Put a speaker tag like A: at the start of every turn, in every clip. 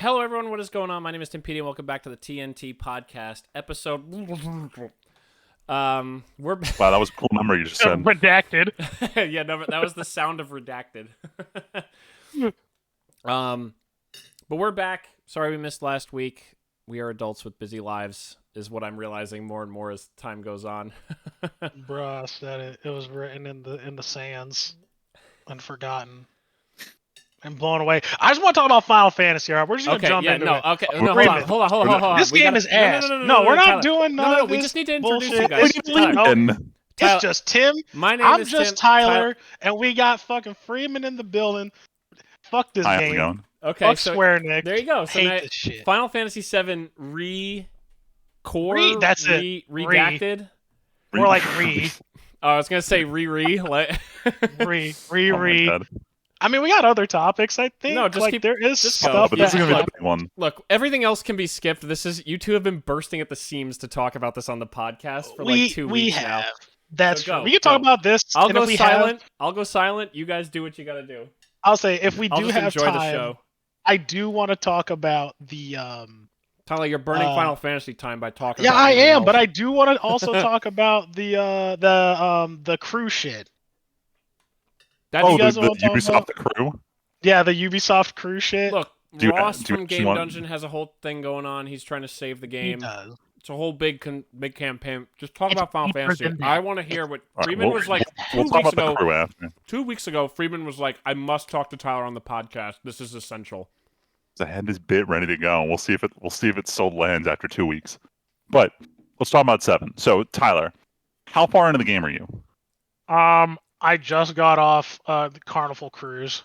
A: Hello, everyone. What is going on? My name is Timpedia, and welcome back to the TNT podcast episode.
B: Wow, that was a cool number you just said.
C: Redacted.
A: Yeah, no, that was the sound of redacted. But we're back. Sorry we missed last week. We are adults with busy lives, is what I'm realizing more and more as time goes on.
C: Bruh said it. It was written in the sands and forgotten. And blown away. I just want to talk about Final Fantasy. All right, we're just gonna jump into it.
A: Okay, no, hold on.
C: This game is ass. No, we're not doing none of this.
A: We just need to introduce
C: bullshit.
A: you guys.
C: It's just Tim.
A: My name
C: I'm
A: is
C: just
A: Tim.
C: Tyler, and we got fucking Friedman in the building. Fuck this game.
B: Going?
A: Okay,
C: Fuck
A: so
C: Square Enix.
A: there you go. So
C: hate this shit.
A: Final Fantasy VII
C: That's it.
A: Redacted.
C: More like re.
A: Oh, I was gonna say like
C: re.
B: Oh
C: I mean, we got other topics. I think.
A: No, just
C: like there is
A: just
C: stuff.
B: but this is gonna be
C: that
B: the big one.
A: Look, everything else can be skipped. You two have been bursting at the seams to talk about this on the podcast for like 2 weeks now.
C: That's
A: So
C: true. We can talk about this.
A: I'll
C: and
A: go
C: if we
A: silent. I'll go silent. You guys do what you gotta do.
C: I'll say if we
A: I'll
C: do
A: just
C: have
A: enjoy
C: time,
A: the show.
C: I do want to talk about the.
A: Tyler, you're burning Final Fantasy time by talking.
C: Yeah,
A: about
C: I
A: anything
C: am,
A: else.
C: but I do want to also talk about the crew shit.
A: That's
C: you guys
B: the
C: wanna talk
B: Ubisoft
C: about?
B: the crew.
C: Yeah, the Ubisoft crew shit.
A: Look.
B: Do you-
A: Ross
B: do you
A: from
B: actually
A: Game
B: want-
A: Dungeon has a whole thing going on. He's trying to save the
C: he
A: game.
C: does.
A: It's a whole big campaign. Just talk about Final
C: deeper
A: Fantasy.
C: than that.
A: I want to hear what
B: All right,
A: Friedman
B: we'll-
A: was like
B: We'll
A: 2
B: talk
A: weeks
B: about the
A: ago.
B: crew after.
A: 2 weeks ago, Friedman was like, "I must talk to Tyler on the podcast. This is essential."
B: I had this bit ready to go. We'll see if it still lands after 2 weeks. But let's talk about 7. So Tyler, how far into the game are you?
C: I just got off the Carnival cruise,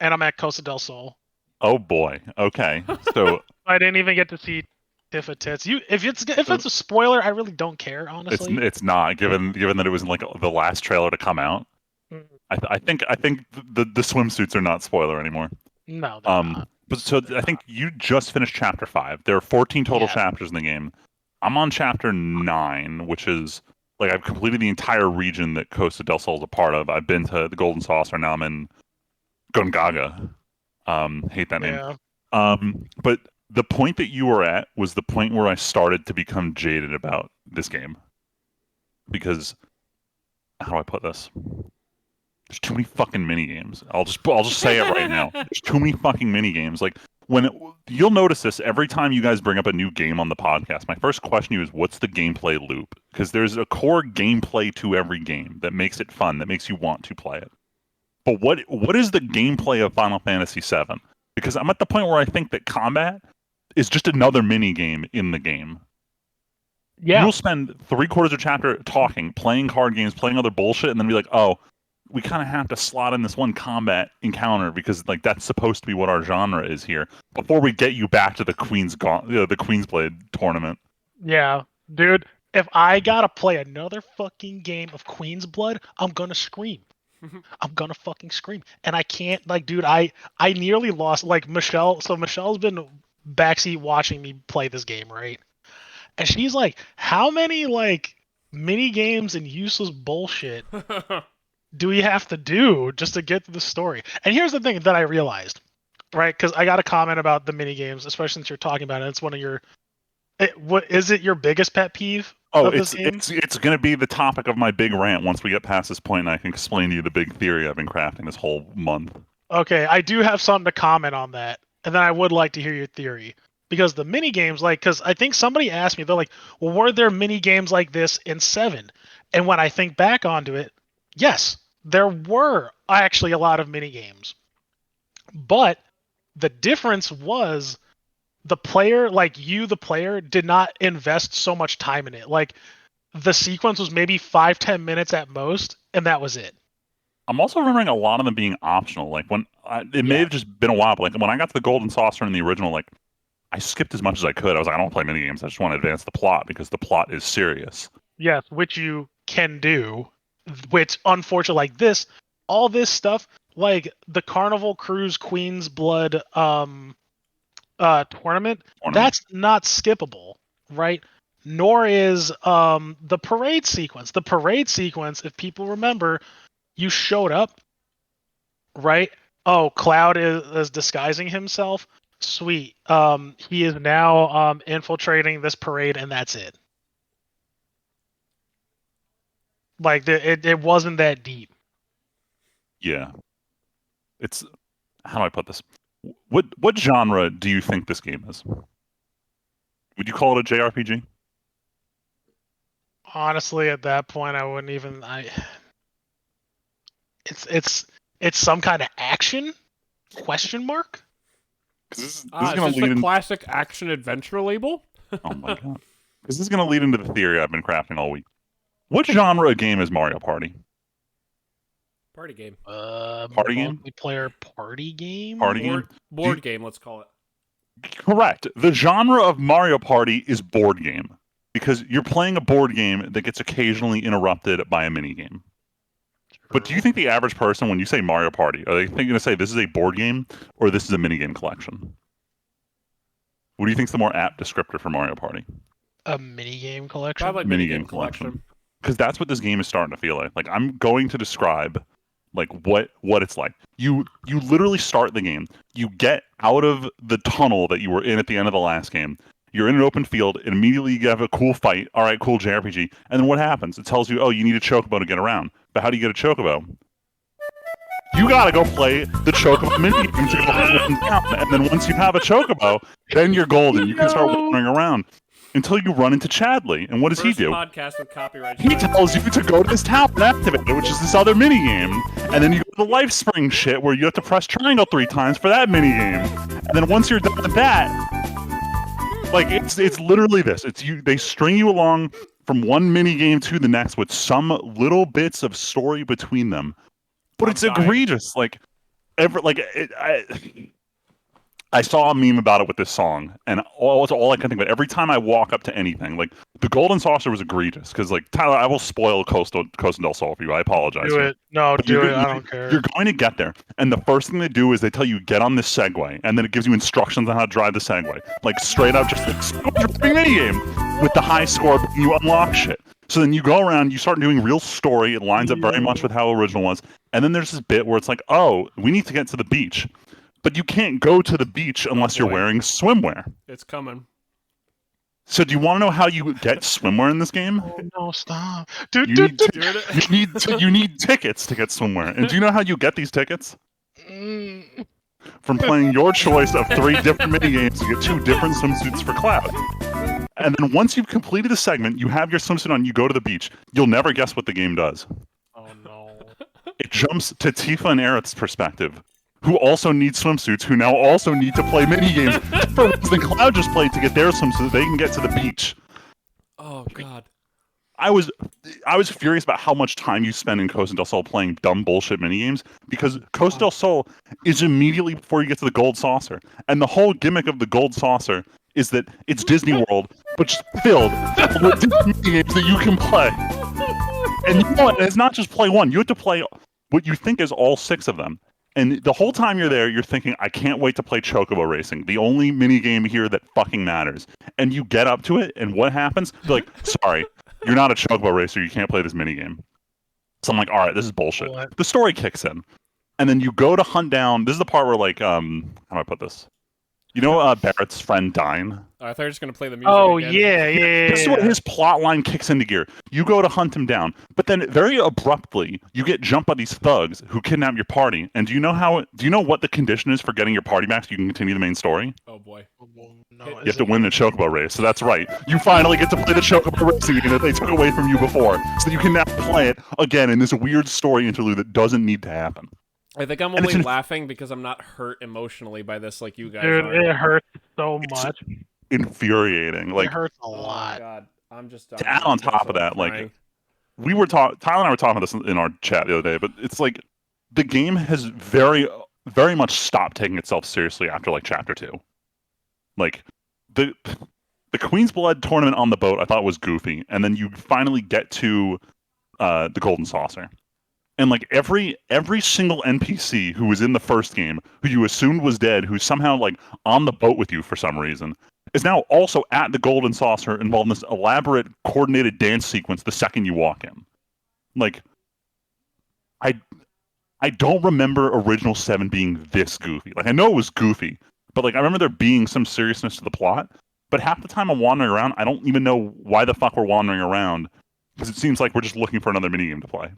C: and I'm at Costa del Sol.
B: Oh boy. Okay. So
C: I didn't even get to see Tifa Tits. If it's a spoiler, I really don't care, honestly.
B: it's not given that it was in like the last trailer to come out.
C: Mm.
B: I think the swimsuits are not spoiler anymore.
C: No, they're not.
B: But so I think you just finished chapter 5. There are 14 total
C: Yeah.
B: chapters in the game. I'm on chapter 9, which is like I've completed the entire region that Costa del Sol is a part of. I've been to the Golden Saucer. Now I'm in Gongaga. Hate that name.
C: Yeah.
B: But the point that you were at was the point where I started to become jaded about this game. Because how do I put this? There's too many fucking mini games. I'll just say it right now. There's too many fucking mini games. Like you'll notice this every time you guys bring up a new game on the podcast. My first question to you is, what's the gameplay loop? Because there's a core gameplay to every game that makes it fun, that makes you want to play it. But what is the gameplay of Final Fantasy VII? Because I'm at the point where I think that combat is just another mini game in the game.
C: Yeah.
B: You'll spend 3/4 of a chapter talking, playing card games, playing other bullshit, and then be like, oh, we kind of have to slot in this one combat encounter because like that's supposed to be what our genre is here before we get you back to the Queensblade tournament.
C: Yeah, dude. If I gotta play another fucking game of Queen's Blood, I'm gonna scream. I'm gonna fucking scream, and I can't. Like, dude, I nearly lost. Like Michelle. So Michelle's been backseat watching me play this game, right? And she's like, "How many like mini games and useless bullshit do we have to do just to get to the story?" And here's the thing that I realized, right? Because I got a comment about the mini games, especially since you're talking about it. It's one of your. What is it? Your biggest pet peeve?
B: Oh,
C: of this
B: it's
C: game?
B: going to be the topic of my big rant once we get past this point, and I can explain to you the big theory I've been crafting this whole month.
C: Okay, I do have something to comment on that, and then I would like to hear your theory. Because the mini games, like, because I think somebody asked me, they're like, well, were there mini games like this in 7? And when I think back onto it, yes, there were actually a lot of mini games. But the difference was the player, like you, the player, did not invest so much time in it. Like, the sequence was maybe 5-10 minutes at most, and that was it.
B: I'm also remembering a lot of them being optional. Like it may have just been a while, but like when I got to the Golden Saucer in the original, like I skipped as much as I could. I was like, I don't play mini games. I just want to advance the plot because the plot is serious.
C: Yes, which you can do. Which, unfortunately, like this, all this stuff, like the Carnival Cruise Queen's Blood tournament, that's not skippable, right? Nor is the parade sequence. The parade sequence, if people remember, you showed up, right? Oh, Cloud is disguising himself. Sweet. He is now infiltrating this parade, and that's it. Like it wasn't that deep.
B: Yeah. It's how do I put this? What genre do you think this game is? Would you call it a JRPG?
C: Honestly, at that point, I wouldn't even. It's some kind of action? Question mark.
B: Because this is
A: Is
B: going to
A: this
B: lead
A: a
B: in.
A: classic action adventure label?
B: Oh my god! Because this is going to lead into the theory I've been crafting all week. What genre of game is Mario Party?
A: Party game.
B: Party game?
C: Multiplayer party game.
B: Party game?
A: Board game, let's call it.
B: Correct. The genre of Mario Party is board game because you're playing a board game that gets occasionally interrupted by a mini game. But do you think the average person, when you say Mario Party, are they going to say this is a board game or this is a minigame collection? What do you think is the more apt descriptor for Mario Party?
C: A minigame collection?
A: Probably
B: Minigame collection. Because that's what this game is starting to feel like. Like, I'm going to describe like what it's like. You literally start the game. You get out of the tunnel that you were in at the end of the last game. You're in an open field, and immediately you have a cool fight. All right, cool JRPG. And then what happens? It tells you, oh, you need a chocobo to get around. But how do you get a chocobo? You gotta go play the chocobo minigame to go up and down. And then once you have a chocobo, then you're golden. You can start wandering around until you run into Chadley. And what does he do?
A: Podcast with copyright.
B: He tells you to go to this town and activate it, which is this other minigame. And then you go to the life spring shit where you have to press triangle 3 times for that minigame. And then once you're done with that, like it's literally this. It's you. They string you along from one minigame to the next with some little bits of story between them. But it's egregious. Like I saw a meme about it with this song, and all I can think about every time I walk up to anything, like the Golden Saucer was egregious because, like, Tyler, I will spoil Costa del Sol for you. I apologize.
C: Do it. No, do it. I don't care.
B: You're going to get there, and the first thing they do is they tell you get on this Segway, and then it gives you instructions on how to drive the Segway, like straight up, just like mini game with the high score. You unlock shit. So then you go around, you start doing real story. It lines up very much with how original was, and then there's this bit where it's like, oh, we need to get to the beach. But you can't go to the beach unless you're wearing swimwear.
A: It's coming.
B: So do you want to know how you get swimwear in this game?
C: Oh, no, stop. Dude,
B: You need tickets to get swimwear. And do you know how you get these tickets? From playing your choice of 3 different minigames to get 2 different swimsuits for Cloud. And then once you've completed a segment, you have your swimsuit on, you go to the beach. You'll never guess what the game does.
C: Oh, no.
B: It jumps to Tifa and Aerith's perspective, who also need swimsuits, who now also need to play minigames for than Cloud just played to get their swimsuit so that they can get to the beach.
A: Oh god.
B: I was furious about how much time you spend in Costa del Sol playing dumb bullshit minigames, because Costa del Sol is immediately before you get to the Gold Saucer. And the whole gimmick of the Gold Saucer is that it's Disney World, but just filled with Disney minigames that you can play. And you know what? It's not just play one. You have to play what you think is all 6 of them. And the whole time you're there, you're thinking, I can't wait to play Chocobo Racing, the only minigame here that fucking matters. And you get up to it, and what happens? They're like, sorry, you're not a Chocobo Racer, you can't play this minigame. So I'm like, all right, this is bullshit.
C: What?
B: The story kicks in. And then you go to hunt down, this is the part where, like, how do I put this? You know Barrett's friend Dine?
A: I thought you were just going to play the music
C: Oh,
A: again.
C: yeah.
B: This is where his plot line kicks into gear. You go to hunt him down, but then very abruptly, you get jumped by these thugs who kidnap your party. And do you know what the condition is for getting your party back so you can continue the main story?
A: Oh boy.
C: No,
B: You have to win the Chocobo race. So that's right. You finally get to play the Chocobo racing game that they took away from you before. So you can now play it again in this weird story interlude that doesn't need to happen.
A: I think I'm only laughing because I'm not hurt emotionally by this like you guys
C: Dude,
A: are.
C: it hurts so much.
B: Infuriating. Like,
C: it hurts a
A: Oh
C: lot.
A: god. I'm just
B: to add on top of that, like, Tyler and I were talking about this in our chat the other day, but it's like the game has very, very much stopped taking itself seriously after like chapter 2. Like the Queen's Blood tournament on the boat I thought was goofy, and then you finally get to the Golden Saucer. And like every single NPC who was in the first game, who you assumed was dead, who's somehow like on the boat with you for some reason, is now also at the Golden Saucer involved in this elaborate coordinated dance sequence the second you walk in. Like, I don't remember Original 7 being this goofy. Like, I know it was goofy, but like I remember there being some seriousness to the plot. But half the time I'm wandering around, I don't even know why the fuck we're wandering around, because it seems like we're just looking for another minigame to play.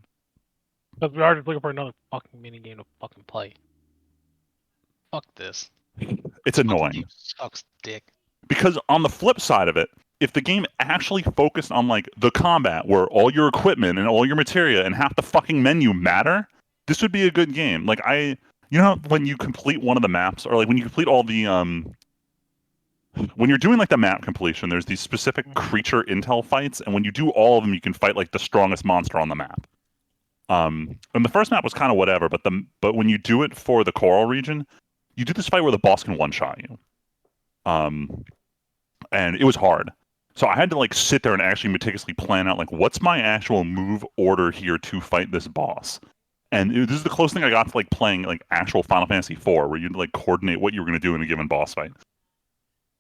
C: Because we are just looking for another fucking minigame to fucking play. Fuck this.
B: It's
C: Fucking
B: annoying.
C: game sucks dick.
B: Because on the flip side of it, if the game actually focused on like the combat, where all your equipment and all your materia and half the fucking menu matter, this would be a good game. Like you know, when you complete one of the maps, or like when you complete all the when you're doing like the map completion, there's these specific creature intel fights, and when you do all of them, you can fight like the strongest monster on the map. And the first map was kind of whatever, but when you do it for the coral region, you do this fight where the boss can one-shot you. And it was hard. So I had to like sit there and actually meticulously plan out like what's my actual move order here to fight this boss. And this is the closest thing I got to like playing like actual Final Fantasy IV, where you like coordinate what you were going to do in a given boss fight.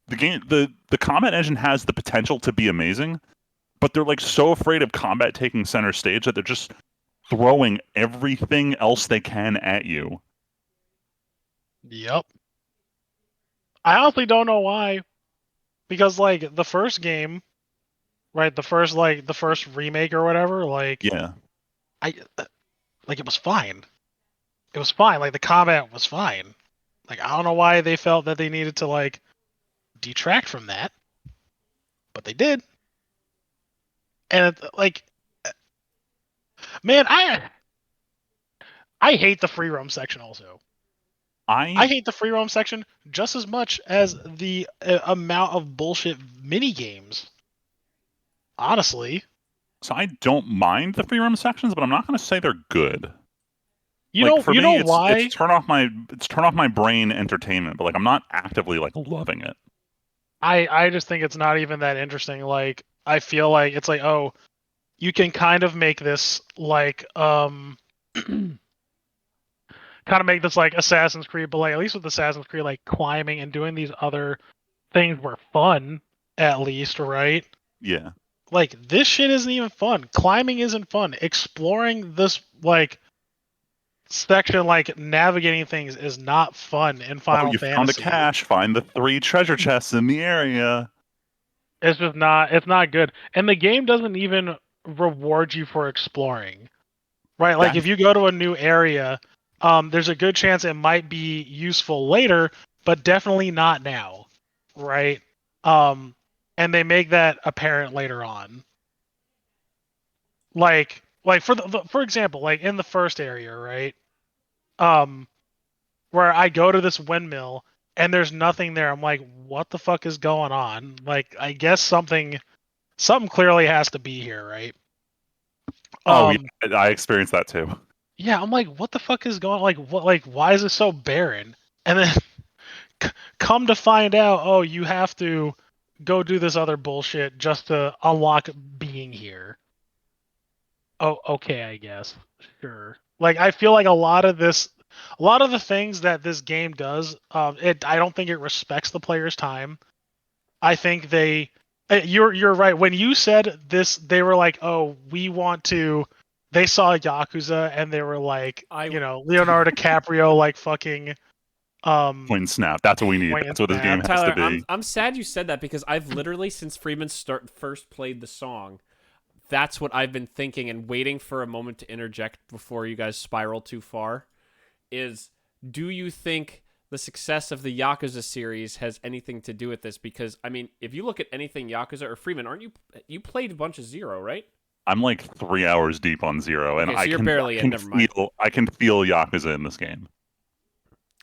B: The game, the combat engine has the potential to be amazing, but they're like so afraid of combat taking center stage that they're just throwing everything else they can at you.
C: Yep. I honestly don't know why. Because like the first game, right? The first remake or whatever, like
B: Yeah.
C: Like it was fine. It was fine. Like the combat was fine. Like I don't know why they felt that they needed to like detract from that, but they did. And like, man, I hate the free roam section also. I hate the free roam section just as much as the amount of bullshit mini games. Honestly.
B: So I don't mind the free roam sections, but I'm not going to say they're good.
C: You
B: like,
C: know,
B: for
C: you
B: me,
C: know why?
B: It's turn off my brain entertainment, but like I'm not actively like loving it.
C: I just think it's not even that interesting. Like I feel like it's like, oh, you can kind of make this like kind of make this like Assassin's Creed, but like at least with Assassin's Creed, like climbing and doing these other things were fun, at least, right?
B: Yeah.
C: Like this shit isn't even fun. Climbing isn't fun. Exploring this like section, like navigating things, is not fun in Final
B: you
C: Fantasy.
B: found a cache. Find the 3 treasure chests in the area.
C: It's just not. It's not good, and the game doesn't even reward you for exploring. Right? Like if you go to a new area, there's a good chance it might be useful later, but definitely not now. Right? And they make that apparent later on. Like for example, like in the first area, right? Where I go to this windmill and there's nothing there. I'm like, what the fuck is going on? Like, I guess something clearly has to be here, right?
B: Yeah, I experienced that too.
C: Yeah, I'm like, what the fuck is going on? Like, what? Like, why is it so barren? And then come to find out, oh, you have to go do this other bullshit just to unlock being here. Oh, okay, I guess. Sure. Like, I feel like a lot of the things that this game does, I don't think it respects the player's time. I think you're right. When you said this, they were like, oh, we want to. They saw Yakuza and they were like, Leonardo DiCaprio, like fucking.
B: Point and snap. That's what we need. That's what this game has to be.
A: I'm sad you said that because I've literally, since Friedman first played the song, that's what I've been thinking and waiting for a moment to interject before you guys spiral too far. Is, do you think the success of the Yakuza series has anything to do with this? Because, I mean, if you look at anything Yakuza or Friedman, you played a bunch of Zero, right?
B: I'm like 3 hours deep on Zero, and
A: okay, so
B: I can feel Yakuza in this game.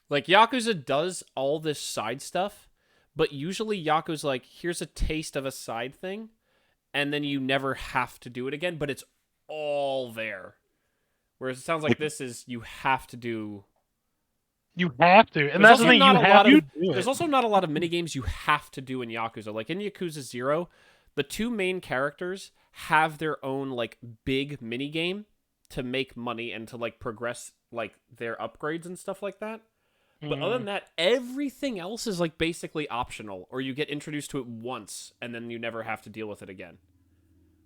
A: Like, Yakuza does all this side stuff, but usually Yakuza's like, here's a taste of a side thing, and then you never have to do it again, but it's all there. Whereas it sounds like this is, you have to do...
C: You have to, and that's the thing,
A: there's also not a lot of minigames you have to do in Yakuza. Like, in Yakuza 0, the 2 main characters have their own, like, big minigame to make money and to, like, progress, like, their upgrades and stuff like that. But other than that, everything else is, like, basically optional, or you get introduced to it once, and then you never have to deal with it again.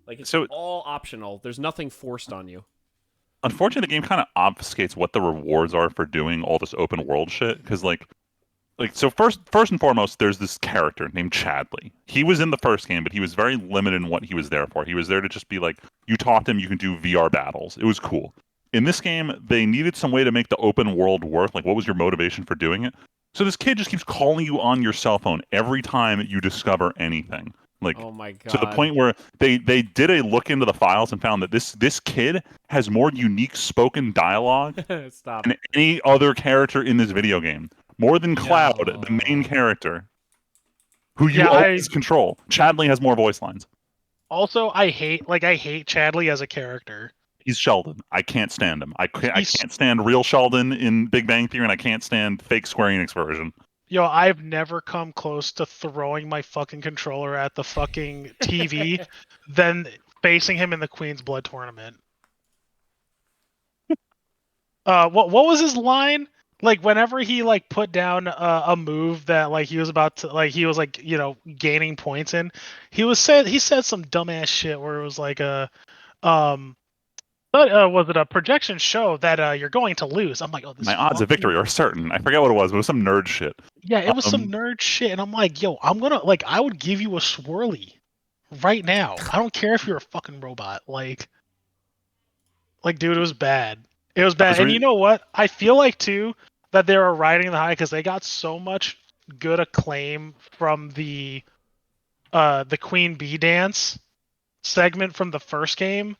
A: Like, it's all optional. There's nothing forced on you.
B: Unfortunately, the game kind of obfuscates what the rewards are for doing all this open world shit. Because, like, like so first and foremost, there's this character named Chadley. He was in the first game, but he was very limited in what he was there for. He was there to just be like, you taught him you can do VR battles. It was cool. In this game, they needed some way to make the open world work. Like, what was your motivation for doing it? So this kid just keeps calling you on your cell phone every time you discover anything. Like,
A: Oh my god.
B: to the point where they did a look into the files and found that this kid has more unique spoken dialogue
A: Stop.
B: than any other character in this video game. More than Cloud,
A: No.
B: the main character, who you
C: Yeah,
B: always control. Chadley has more voice lines.
C: Also, I hate Chadley as a character.
B: He's Sheldon. I can't stand him. I can't stand real Sheldon in Big Bang Theory, and I can't stand fake Square Enix version.
C: Yo, I've never come close to throwing my fucking controller at the fucking TV than facing him in the Queen's Blood tournament. What was his line? Like whenever he like put down a move that like he was about to he was like gaining points in, he said some dumbass shit where it was like was it a projection show that you're going to lose? I'm like, oh, this
B: My odds of victory are certain. I forget what it was, but it was some nerd shit.
C: Yeah, it was some nerd shit, and I'm like, yo, I would give you a swirly right now. I don't care if you're a fucking robot. Like, dude, it was bad. It was bad. And you know what? I feel like too that they were riding the high because they got so much good acclaim from the Queen Bee dance segment from the first game.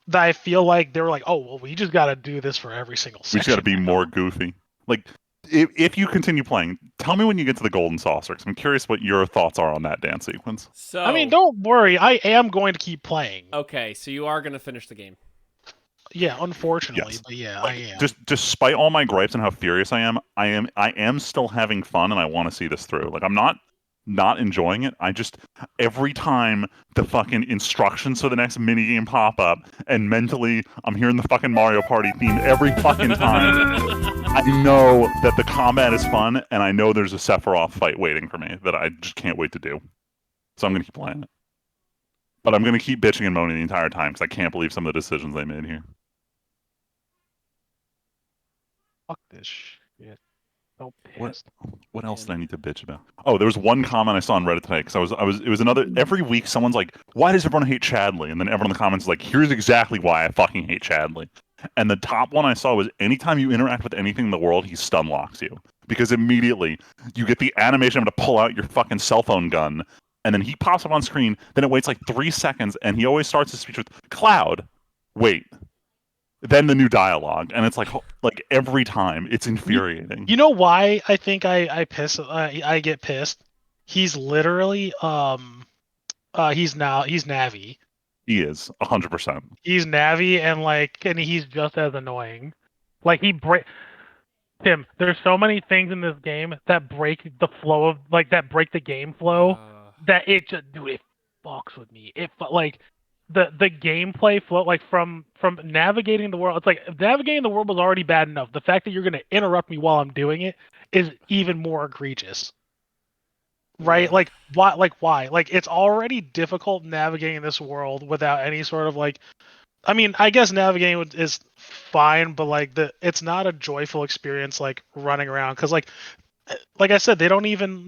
C: That I feel like they were like, oh, well, we just got to do this for every single section.
B: We just got to be more goofy. Like, if you continue playing, tell me when you get to the Golden Saucer, because I'm curious what your thoughts are on that dance sequence.
A: So,
C: I mean, don't worry. I am going to keep playing.
A: Okay, so you are going to finish the game.
C: Yeah, unfortunately,
B: Yes.
C: but yeah,
B: Like,
C: I am.
B: Just despite all my gripes and how furious I am still having fun, and I want to see this through. Like, I'm not enjoying it. I just, every time the fucking instructions for the next minigame pop up, and mentally I'm hearing the fucking Mario Party theme every fucking time. I know that the combat is fun, and I know there's a Sephiroth fight waiting for me that I just can't wait to do. So I'm gonna keep playing it. But I'm gonna keep bitching and moaning the entire time because I can't believe some of the decisions they made here.
C: Fuck this shit. So
B: What?
C: pissed.
B: What else did I need to bitch about? Oh, there was one comment I saw on Reddit today because it was another, every week someone's like, why does everyone hate Chadley? And then everyone in the comments is like, here's exactly why I fucking hate Chadley. And the top one I saw was anytime you interact with anything in the world, he stun locks you. Because immediately you get the animation of him to pull out your fucking cell phone gun, and then he pops up on screen, then it waits like 3 seconds, and he always starts his speech with, Cloud, wait. Then the new dialogue, and it's like every time, it's infuriating.
C: You know why I think I get pissed? He's literally he's Navi.
B: He is 100%.
C: He's Navi, and he's just as annoying. Like Tim, there's so many things in this game that break the flow of that break the game flow that it fucks with me. It like the gameplay flow, like from navigating the world. It's like navigating the world was already bad enough. The fact that you're gonna interrupt me while I'm doing it is even more egregious. Right?
A: Yeah.
C: Like why? Like it's already difficult navigating this world without any sort of I mean, I guess navigating is fine, but it's not a joyful experience like running around because like I said, they don't even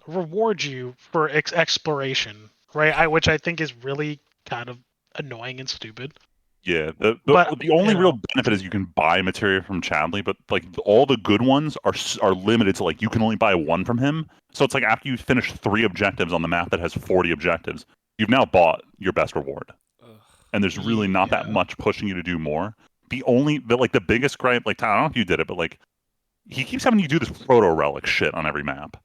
C: reward you for exploration, right? Which I think is really kind of annoying and stupid.
B: Yeah,
C: But,
B: the only
C: you know.
B: real benefit is you can buy material from Chadley, but like all the good ones are limited to like you can only buy one from him. So it's like after you finish 3 objectives on the map that has 40 objectives, you've now bought your best reward. And there's really not that much pushing you to do more. The biggest gripe, like I don't know if you did it, but like he keeps having you do this proto relic shit on every map.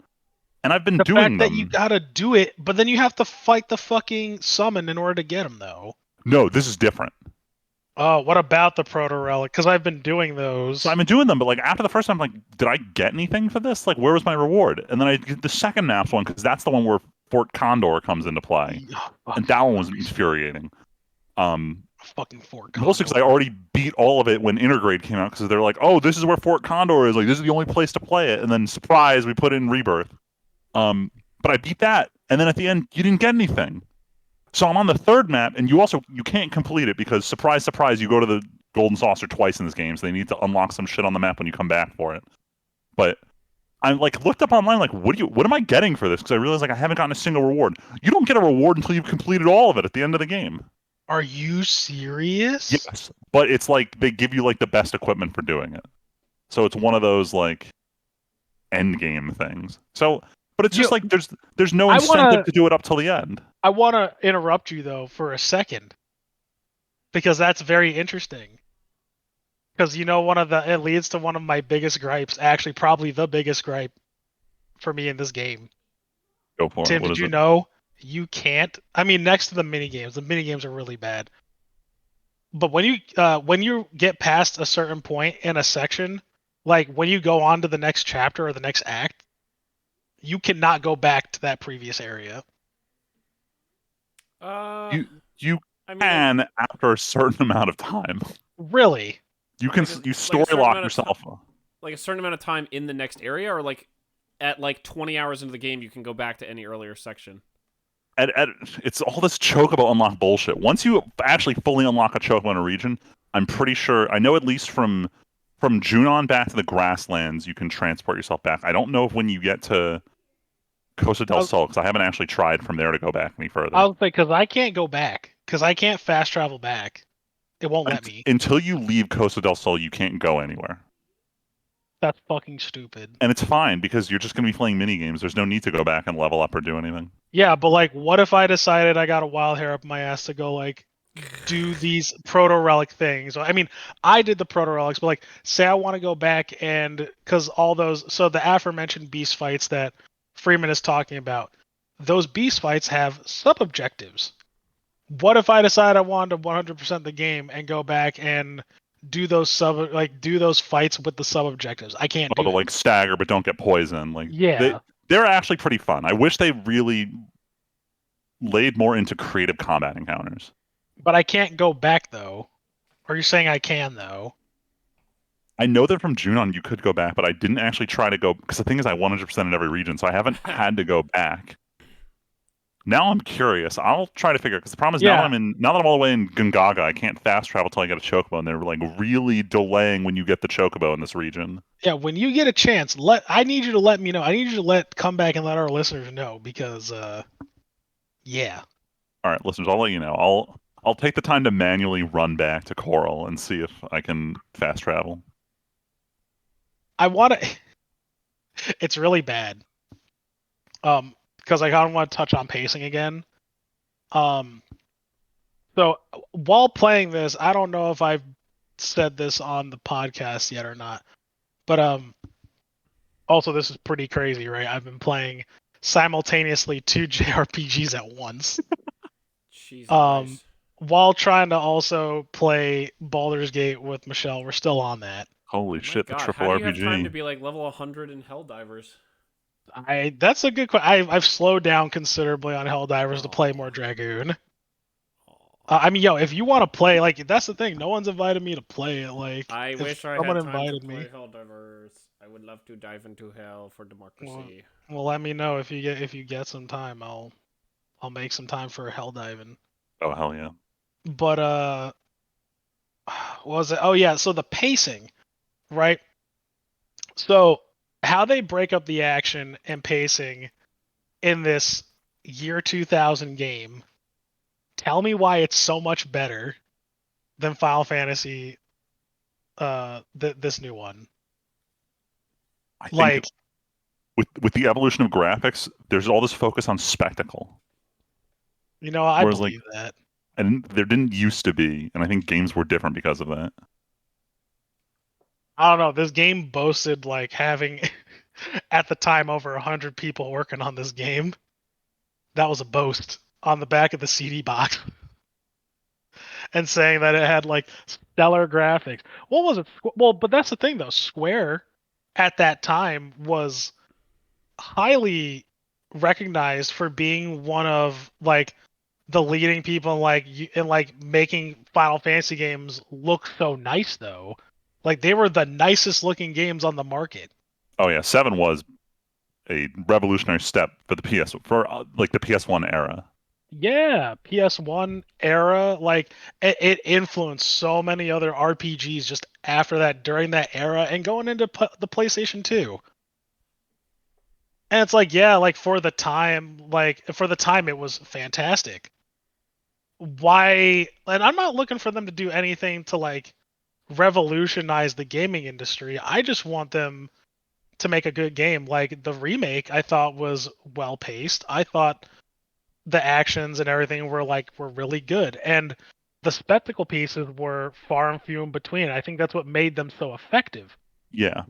B: And I've been doing them.
C: The fact that you gotta do it, but then you have to fight the fucking summon in order to get them, though.
B: No, this is different.
C: Oh, what about the proto relic? Because I've been doing those.
B: So I've been doing them, but like after the first time, I'm like, did I get anything for this? Like, where was my reward? And then I get the second maps one because that's the one where Fort Condor comes into play, and that one was infuriating.
C: Fucking Fort Condor.
B: Mostly because I already beat all of it when Intergrade came out because they're like, oh, this is where Fort Condor is. Like, this is the only place to play it. And then surprise, we put it in Rebirth. But I beat that, and then at the end, you didn't get anything. So I'm on the third map, and you can't complete it because surprise, surprise, you go to the Golden Saucer twice in this game, so they need to unlock some shit on the map when you come back for it. But I like looked up online like what am I getting for this? Because I realized like I haven't gotten a single reward. You don't get a reward until you've completed all of it at the end of the game.
C: Are you serious?
B: Yes, but it's like they give you like the best equipment for doing it. So it's one of those like end game things. So, but it's just like there's no incentive to do it up till the end.
C: I want to interrupt you though for a second because that's very interesting. Because it leads to one of my biggest gripes, actually probably the biggest gripe for me in this game.
B: Go for
C: Tim,
B: it. What
C: did
B: is
C: you
B: it?
C: know you can't? I mean, next to the minigames are really bad. But when you get past a certain point in a section, like when you go on to the next chapter or the next act, you cannot go back to that previous area.
B: You
A: I mean,
B: can after a certain amount of time.
C: Really?
B: You can you story lock yourself.
A: Like a certain amount of time in the next area, or like at like 20 hours into the game, you can go back to any earlier section.
B: It's all this chocobo unlock bullshit. Once you actually fully unlock a chocobo in a region, I'm pretty sure I know at least from Junon back to the grasslands, you can transport yourself back. I don't know if when you get to Costa del Sol, because I haven't actually tried from there to go back any further.
C: I was like, because I can't go back, because I can't fast travel back. It won't let me.
B: Until you leave Costa del Sol, you can't go anywhere.
C: That's fucking stupid.
B: And it's fine because you're just going to be playing mini games. There's no need to go back and level up or do anything.
C: Yeah, but like, what if I decided I got a wild hair up my ass to go like do these proto relic things? I mean, I did the proto relics, but like, say I want to go back and because all those, so the aforementioned beast fights that Friedman is talking about, those beast fights have sub objectives. What if I decide I wanted to 100% the game and go back and do those fights with the sub objectives? I can't do
B: to
C: it.
B: like stagger but don't get poisoned. Like
C: yeah,
B: they're actually pretty fun. I wish they really laid more into creative combat encounters.
C: but I can't go back though. Are you saying I can though?
B: I know that from Junon you could go back, but I didn't actually try to go because the thing is I 100% in every region, so I haven't had to go back. Now I'm curious. I'll try to figure because the problem is now that I'm all the way in Gungaga, I can't fast travel till I get a chocobo, and they're like really delaying when you get the chocobo in this region.
C: Yeah, when you get a chance, I need you to let me know. I need you to come back and let our listeners know because yeah.
B: All right, listeners, I'll let you know. I'll take the time to manually run back to Coral and see if I can fast travel.
C: I want to. It's really bad. Because I kind of want to touch on pacing again. So while playing this, I don't know if I've said this on the podcast yet or not, but also this is pretty crazy, right? I've been playing simultaneously 2 JRPGs at once.
A: Jesus.
C: While trying to also play Baldur's Gate with Michelle. We're still on that.
B: Holy shit, the triple
A: How
B: RPG.
A: do you have time to be like level 100 in Helldivers?
C: That's a good question. I've slowed down considerably on Helldivers to play more Dragoon. I mean, if you want to play, like, that's the thing. No one's invited me to play it. Like,
A: I wish I had time to play Helldivers. I would love to dive into hell for democracy.
C: Well, let me know if you get some time. I'll make some time for Helldiving.
B: Oh hell yeah!
C: But what was it? Oh yeah, so the pacing, right? So how they break up the action and pacing in this year 2000 game. Tell me why it's so much better than Final Fantasy, this new one.
B: I think with the evolution of graphics, there's all this focus on spectacle.
C: I believe that.
B: And there didn't used to be, and I think games were different because of that.
C: I don't know. This game boasted like having, at the time, over 100 people working on this game. That was a boast on the back of the CD box. And saying that it had like stellar graphics. What was it? Well, but that's the thing though. Square at that time was highly recognized for being one of like the leading people in making Final Fantasy games look so nice though. Like they were the nicest looking games on the market.
B: Oh yeah, 7 was a revolutionary step for the the PS1 era.
C: Yeah, PS1 era, like it influenced so many other RPGs just after that, during that era, and going into the PlayStation 2. And it's like, yeah, like for the time, it was fantastic. Why? And I'm not looking for them to do anything to like revolutionize the gaming industry. I just want them to make a good game. Like the remake, I thought was well paced. I thought the actions and everything were really good, and the spectacle pieces were far and few in between. I think that's what made them so effective.
B: Yeah.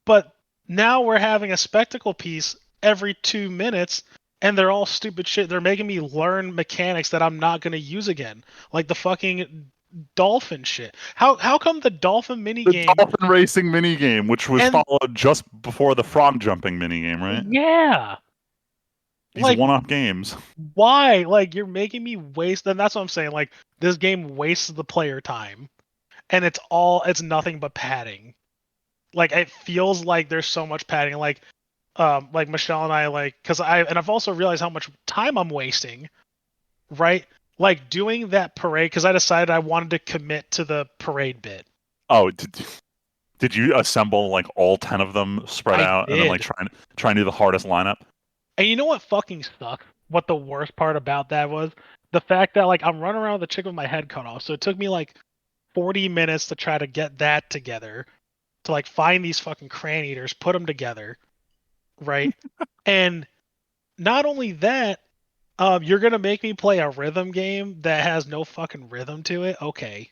C: But now we're having a spectacle piece every 2 minutes, and they're all stupid shit. They're making me learn mechanics that I'm not gonna use again, like the fucking dolphin shit. How come the dolphin
B: The
C: minigame?
B: dolphin racing minigame, which was
C: And
B: followed just before the frog jumping minigame, right?
C: yeah,
B: These
C: like
B: one-off games.
C: why? Like you're making me waste. And that's what I'm saying. Like this game wastes the player time, and it's nothing but padding. Like it feels like there's so much padding. Like Michelle and I because I've also realized how much time I'm wasting, right? Like doing that parade because I decided I wanted to commit to the parade bit.
B: Oh, did you assemble like all 10 of them spread
C: I
B: out and then like
C: did.
B: try and do the hardest lineup?
C: And you know what fucking sucked? What the worst part about that was? The fact that like I'm running around with the chick with my head cut off. So it took me like 40 minutes to try to get that together, to like find these fucking cran eaters, put them together, right? And not only that, you're gonna make me play a rhythm game that has no fucking rhythm to it. Okay.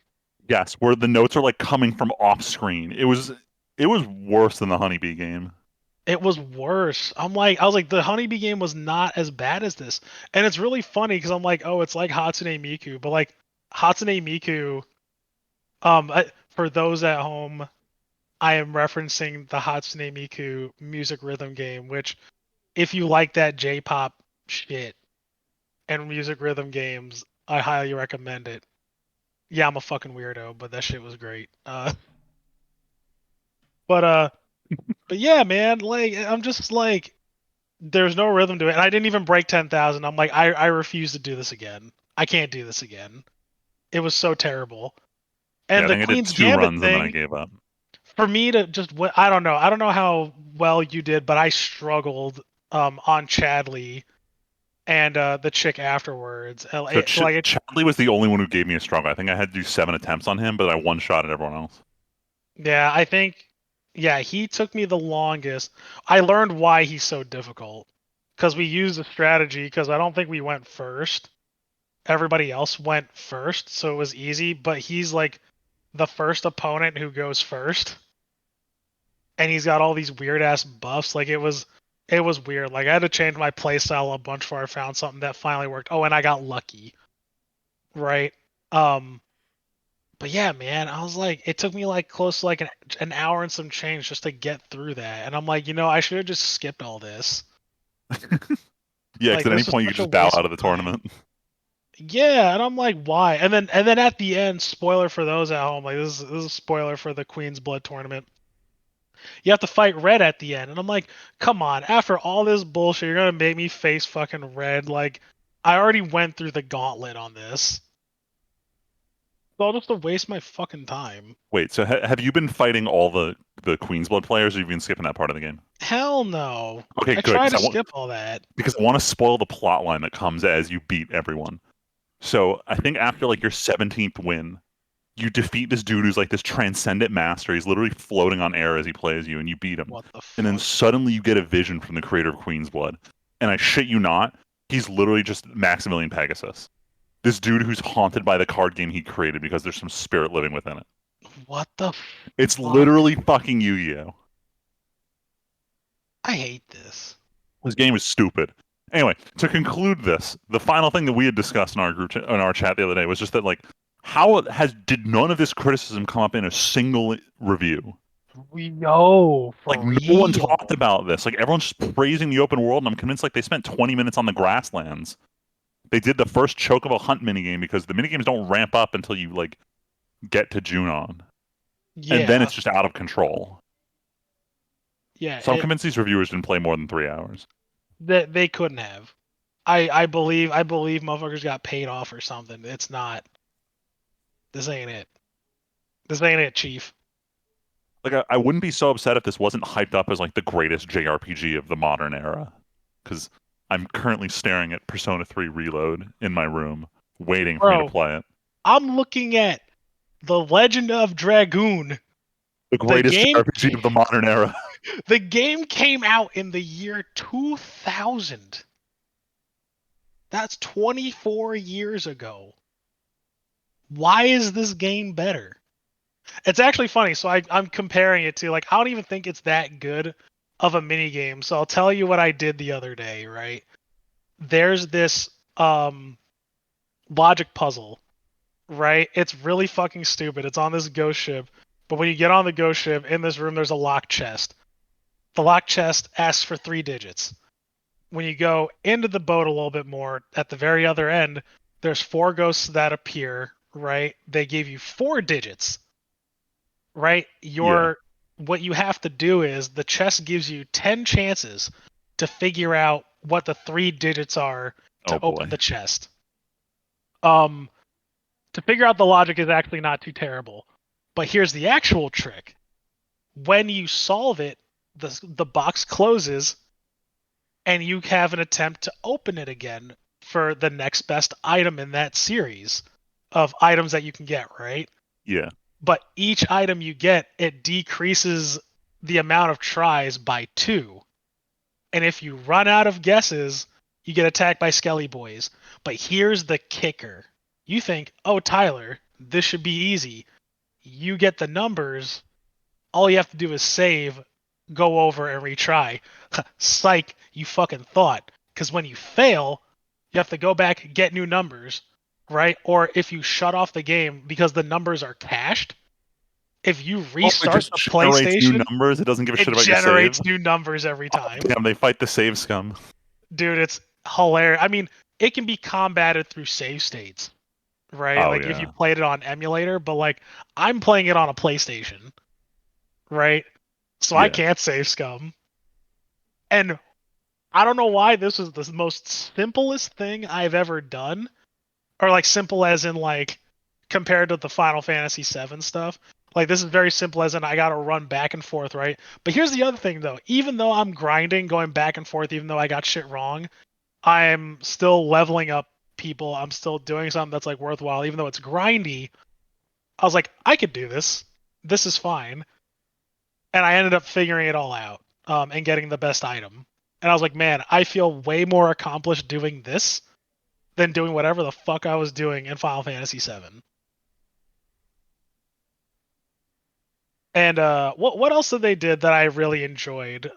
B: Yes, where the notes are like coming from off screen. It was worse than the Honeybee game.
C: It was worse. I was like, the Honeybee game was not as bad as this. And it's really funny because I'm like, oh, it's like Hatsune Miku, but like Hatsune Miku, for those at home, I am referencing the Hatsune Miku music rhythm game, which if you like that J-pop shit and music rhythm games, I highly recommend it. Yeah, I'm a fucking weirdo, but that shit was great. But but yeah, man, like I'm just like there's no rhythm to it. And I didn't even break 10,000. I'm like I refuse to do this again. I can't do this again. It was so terrible.
B: Yeah,
C: And
B: I
C: the
B: think I did
C: Queen's
B: 2
C: Gambit
B: runs and then I
C: thing,
B: gave up.
C: for me to just I don't know. I don't know how well you did, but I struggled on Chadley and the chick afterwards.
B: So Chadley was the only one who gave me a struggle. I think I had to do 7 attempts on him, but I one shot at everyone else.
C: Yeah, I think yeah, he took me the longest. I learned why he's so difficult because we used a strategy because I don't think we went first. Everybody else went first, so it was easy, but he's like the first opponent who goes first. And he's got all these weird ass buffs. Like it was weird. Like I had to change my playstyle a bunch before I found something that finally worked. Oh, and I got lucky. Right? Um but yeah, man, I was like, it took me like close to like an hour and some change just to get through that. And I'm like, I should have just skipped all this.
B: Yeah,
C: Like
B: because at any
C: this was
B: point you
C: such
B: could
C: a
B: just bow
C: waste
B: out
C: of
B: of the
C: time.
B: tournament.
C: Yeah, and I'm like, why? And then at the end, spoiler for those at home, like this is a spoiler for the Queen's Blood tournament. You have to fight Red at the end, and I'm like, come on, after all this bullshit, you're gonna make me face fucking Red? Like, I already went through the gauntlet on this. It's all just to waste my fucking time.
B: Wait, so have you been fighting all the Queen's Blood players, or have you been skipping that part of the game?
C: Hell no.
B: Okay,
C: I
B: good,
C: try to skip all that.
B: because I want to spoil the plot line that comes as you beat everyone. So I think after like your 17th win, you defeat this dude who's like this transcendent master. He's literally floating on air as he plays you, and you beat him.
C: What the
B: And then
C: fuck?
B: suddenly you get a vision from the creator of Queen's Blood. And I shit you not, he's literally just Maximilian Pegasus. This dude who's haunted by the card game he created because there's some spirit living within it.
C: What the
B: It's
C: fuck?
B: literally fucking Yu-Gi-Oh!
C: I hate this.
B: This game is stupid. Anyway, to conclude this, the final thing that we had discussed in our in our chat the other day was just that like did none of this criticism come up in a single review?
C: Yo, for
B: Like no one talked
C: real.
B: about this. Like everyone's just praising the open world, and I'm convinced like they spent 20 minutes on the grasslands. They did the first Chocobo Hunt minigame because the minigames don't ramp up until you like get to Junon. And then
C: Yeah.
B: it's just out of control.
C: Yeah.
B: So I'm convinced these reviewers didn't play more than 3 hours.
C: They couldn't have. I believe motherfuckers got paid off or something. It's not. This ain't it. This ain't it, Chief.
B: Like I wouldn't be so upset if this wasn't hyped up as like the greatest JRPG of the modern era, because I'm currently staring at Persona 3 Reload in my room, waiting for me to
C: Bro,
B: play it.
C: I'm looking at The Legend of Dragoon.
B: The greatest
C: game-
B: JRPG of the modern era.
C: The game came out in the year 2000. That's 24 years ago. Why is this game better? It's actually funny. So I'm comparing it to, like, I don't even think it's that good of a mini game. So I'll tell you what I did the other day, right? There's this logic puzzle, right? It's really fucking stupid. It's on this ghost ship. But when you get on the ghost ship, in this room, there's a locked chest. The locked chest asks for 3 digits. When you go into the boat a little bit more, at the very other end, there's 4 ghosts that appear, right? They give you 4 digits, right? What you have to do is the chest gives you 10 chances to figure out what the 3 digits are to open the chest. To figure out the logic is actually not too terrible. But here's the actual trick. When you solve it, the box closes and you have an attempt to open it again for the next best item in that series of items that you can get, right?
B: Yeah.
C: But each item you get, it decreases the amount of tries by 2. And if you run out of guesses, you get attacked by Skelly Boys. But here's the kicker. You think, oh, Tyler, this should be easy. You get the numbers. All you have to do is save, go over, and retry. Psych, you fucking thought. Because when you fail, you have to go back, get new numbers, right? Or if you shut off the game because the numbers are cached, if you restart the PlayStation,
B: new numbers. It doesn't give a shit about
C: it
B: your save.
C: generates new numbers every time.
B: Oh, damn, they fight the save scum.
C: Dude, it's hilarious. I mean, it can be combated through save states, right?
B: Oh,
C: like
B: yeah.
C: if you played it on emulator, but like I'm playing it on a PlayStation, right? So I can't save scum. And I don't know why this is the most simplest thing I've ever done. Or like simple as in like compared to the Final Fantasy VII stuff. Like this is very simple as in I gotta run back and forth, right? But here's the other thing though. Even though I'm grinding, going back and forth, even though I got shit wrong, I'm still leveling up people. I'm still doing something that's like worthwhile, even though it's grindy. I was like, I could do this. This is fine. And I ended up figuring it all out and getting the best item. And I was like, man, I feel way more accomplished doing this than doing whatever the fuck I was doing in Final Fantasy VII. And what else did they did that I really enjoyed?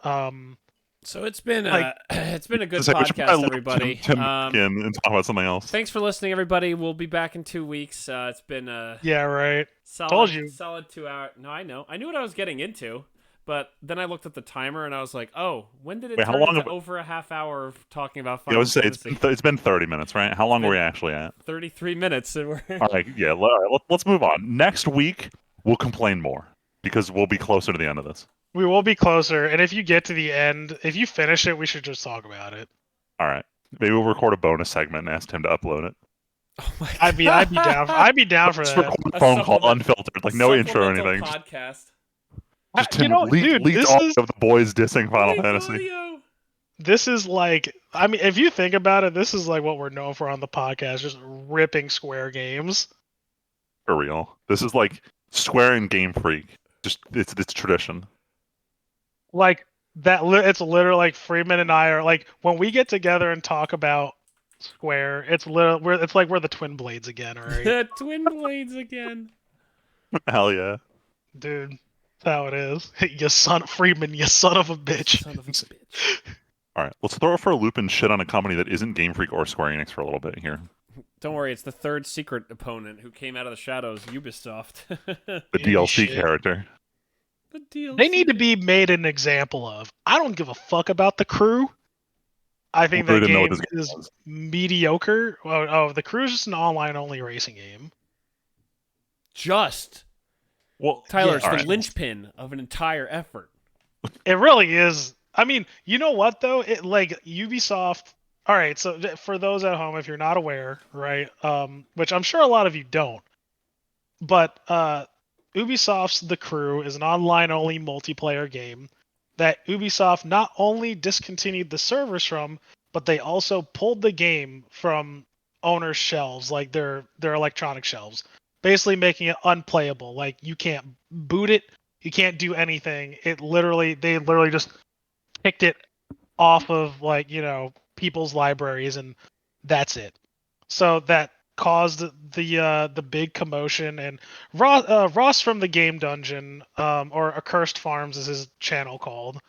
A: So it's been
C: like-
A: it's been a good podcast, everybody.
B: Tim and talk about something else.
A: Thanks for listening, everybody. We'll be back in 2 weeks. It's been
C: yeah, right.
A: solid,
C: Told you.
A: solid 2 hour. No, I know. I knew what I was getting into, but then I looked at the timer and I was like, oh, when did it
B: Wait,
A: turn
B: how long
A: into
B: have-
A: over a half hour of talking about
B: I
A: Final
B: would say
A: Fantasy?
B: it's been 30 minutes, right? How long were we actually at?
A: 33 minutes. And we're
B: All right, yeah. Let's move on. Next week we'll complain more because we'll be closer to the end of this.
C: We will be closer, and if you get to the end, if you finish it, we should just talk about it.
B: All right. Maybe we'll record a bonus segment and ask Tim to upload it.
A: Oh my God.
C: I'd be down. I'd be down for
B: Just
C: that.
B: record a
A: A
B: phone call,
A: supplement-
B: unfiltered, like no intro or
A: Supplemental
B: anything.
A: Podcast.
B: Just Tim leaked
C: dude, this
B: audio
C: is
B: of the boys dissing Final
A: Leaked
B: Fantasy.
A: audio.
C: this is like, I mean, if you think about it, this is like what we're known for on the podcast, just ripping Square games.
B: For real. This is like Square and Game Freak. Just it's tradition.
C: Like that, it's literally like Friedman and I are like when we get together and talk about Square, it's literally it's like we're the Twin Blades again, right?
A: Twin blades again.
B: Hell yeah.
C: Dude, that's how it is. You son of Friedman, you son of a bitch.
A: Son of a bitch.
B: All right, let's throw it for a loop and shit on a company that isn't Game Freak or Square Enix for a little bit here.
A: Don't worry, it's the third secret opponent who came out of the shadows, Ubisoft.
B: The DLC
C: Shit.
B: character.
A: The DLC.
C: They need to be made an example of. I don't give a fuck about the crew. I think
B: We
C: that
B: didn't know what
C: game
B: this game
C: is
B: was.
C: mediocre. Oh, the crew is just an online-only racing game.
A: Just.
B: Well,
A: Tyler, it's
B: all
A: the
B: right.
A: linchpin of an entire effort.
C: It really is. I mean, you know what though? It like Ubisoft. All right, so for those at home, if you're not aware, right, which I'm sure a lot of you don't, but Ubisoft's The Crew is an online-only multiplayer game that Ubisoft not only discontinued the servers from, but they also pulled the game from owners' shelves, like their electronic shelves, basically making it unplayable. Like you can't boot it, you can't do anything. They literally just picked it off of people's libraries, and that's it. So that caused the big commotion, and Ross from the Game Dungeon, or Accursed Farms is his channel called,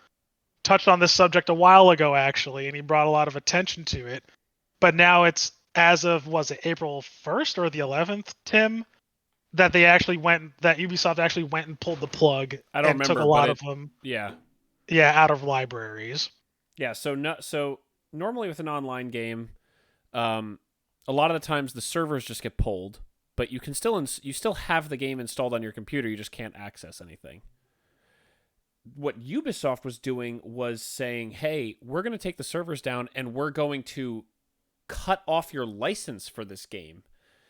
C: touched on this subject a while ago actually, and he brought a lot of attention to it. But now it's, as of, was it April 1st or the 11th, Tim, that Ubisoft actually went and pulled the plug
A: I don't
C: and
A: remember,
C: took a lot of them,
A: Yeah.
C: out of libraries.
A: Yeah, so normally with an online game, a lot of the times the servers just get pulled, but you still have the game installed on your computer, you just can't access anything. What Ubisoft was doing was saying, "Hey, we're going to take the servers down and we're going to cut off your license for this game.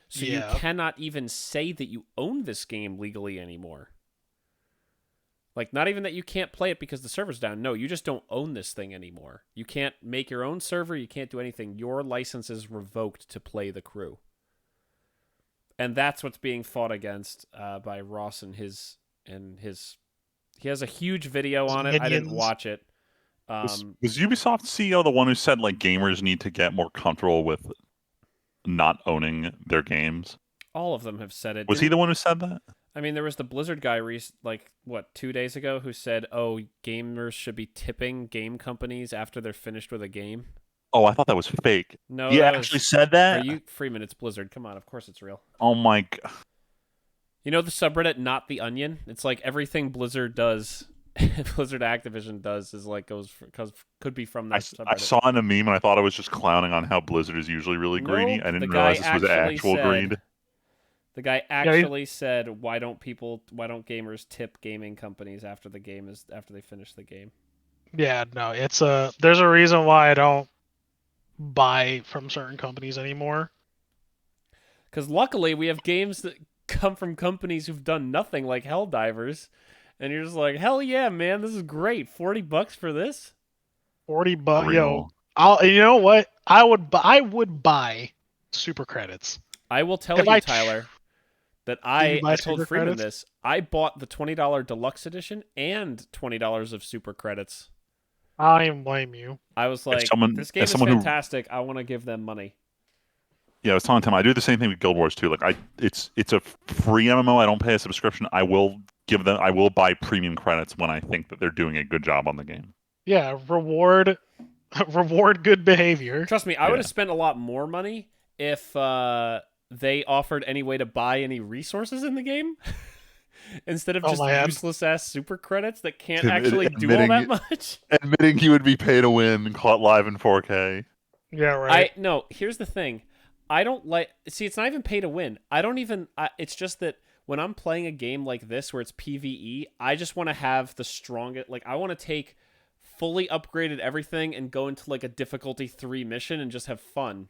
A: So you cannot even say that you own this game legally anymore." Like, not even that you can't play it because the server's down. No, you just don't own this thing anymore. You can't make your own server. You can't do anything. Your license is revoked to play The Crew. And that's what's being fought against by Ross and his. He has a huge video on it. I didn't watch it.
B: Was Ubisoft CEO the one who said like gamers need to get more comfortable with not owning their games?
A: All of them have said it.
B: Was he the one who said that?
A: I mean, there was the Blizzard guy, 2 days ago, who said, "Oh, gamers should be tipping game companies after they're finished with a game."
B: Oh, I thought that was fake.
A: No,
B: he actually said that?
A: Are you Freeman? It's Blizzard. Come on, of course it's real.
B: Oh my god!
A: You know the subreddit Not the Onion? It's like everything Blizzard does, Blizzard Activision does, is like could be from that subreddit.
B: I saw in a meme and I thought I was just clowning on how Blizzard is usually really greedy. I didn't realize this was actual greed.
A: The guy actually said, "Why don't gamers tip gaming companies after they finish the game?"
C: Yeah, no, there's a reason why I don't buy from certain companies anymore.
A: Because luckily we have games that come from companies who've done nothing, like Helldivers, and you're just like, hell yeah, man, this is great. $40 for this?
C: $40, yo. You know what? I would buy super credits.
A: I will tell you, Tyler, that I told Freeman this. I bought the $20 deluxe edition and $20 of super credits.
C: I don't even blame you.
A: I was like, this game is fantastic. I want to give them money.
B: Yeah, I was telling Tim, I do the same thing with Guild Wars too. Like, it's a free MMO. I don't pay a subscription. I will buy premium credits when I think that they're doing a good job on the game.
C: Yeah, reward good behavior.
A: Trust me, I would have spent a lot more money if they offered any way to buy any resources in the game instead of just useless ass super credits that can't actually do all that much.
B: Admitting he would be pay to win, caught live in 4K.
C: Yeah, right.
A: No, here's the thing. I don't like... See, it's not even pay to win. It's just that when I'm playing a game like this where it's PvE, I just want to have the strongest... Like, I want to take fully upgraded everything and go into, like, a difficulty 3 mission and just have fun.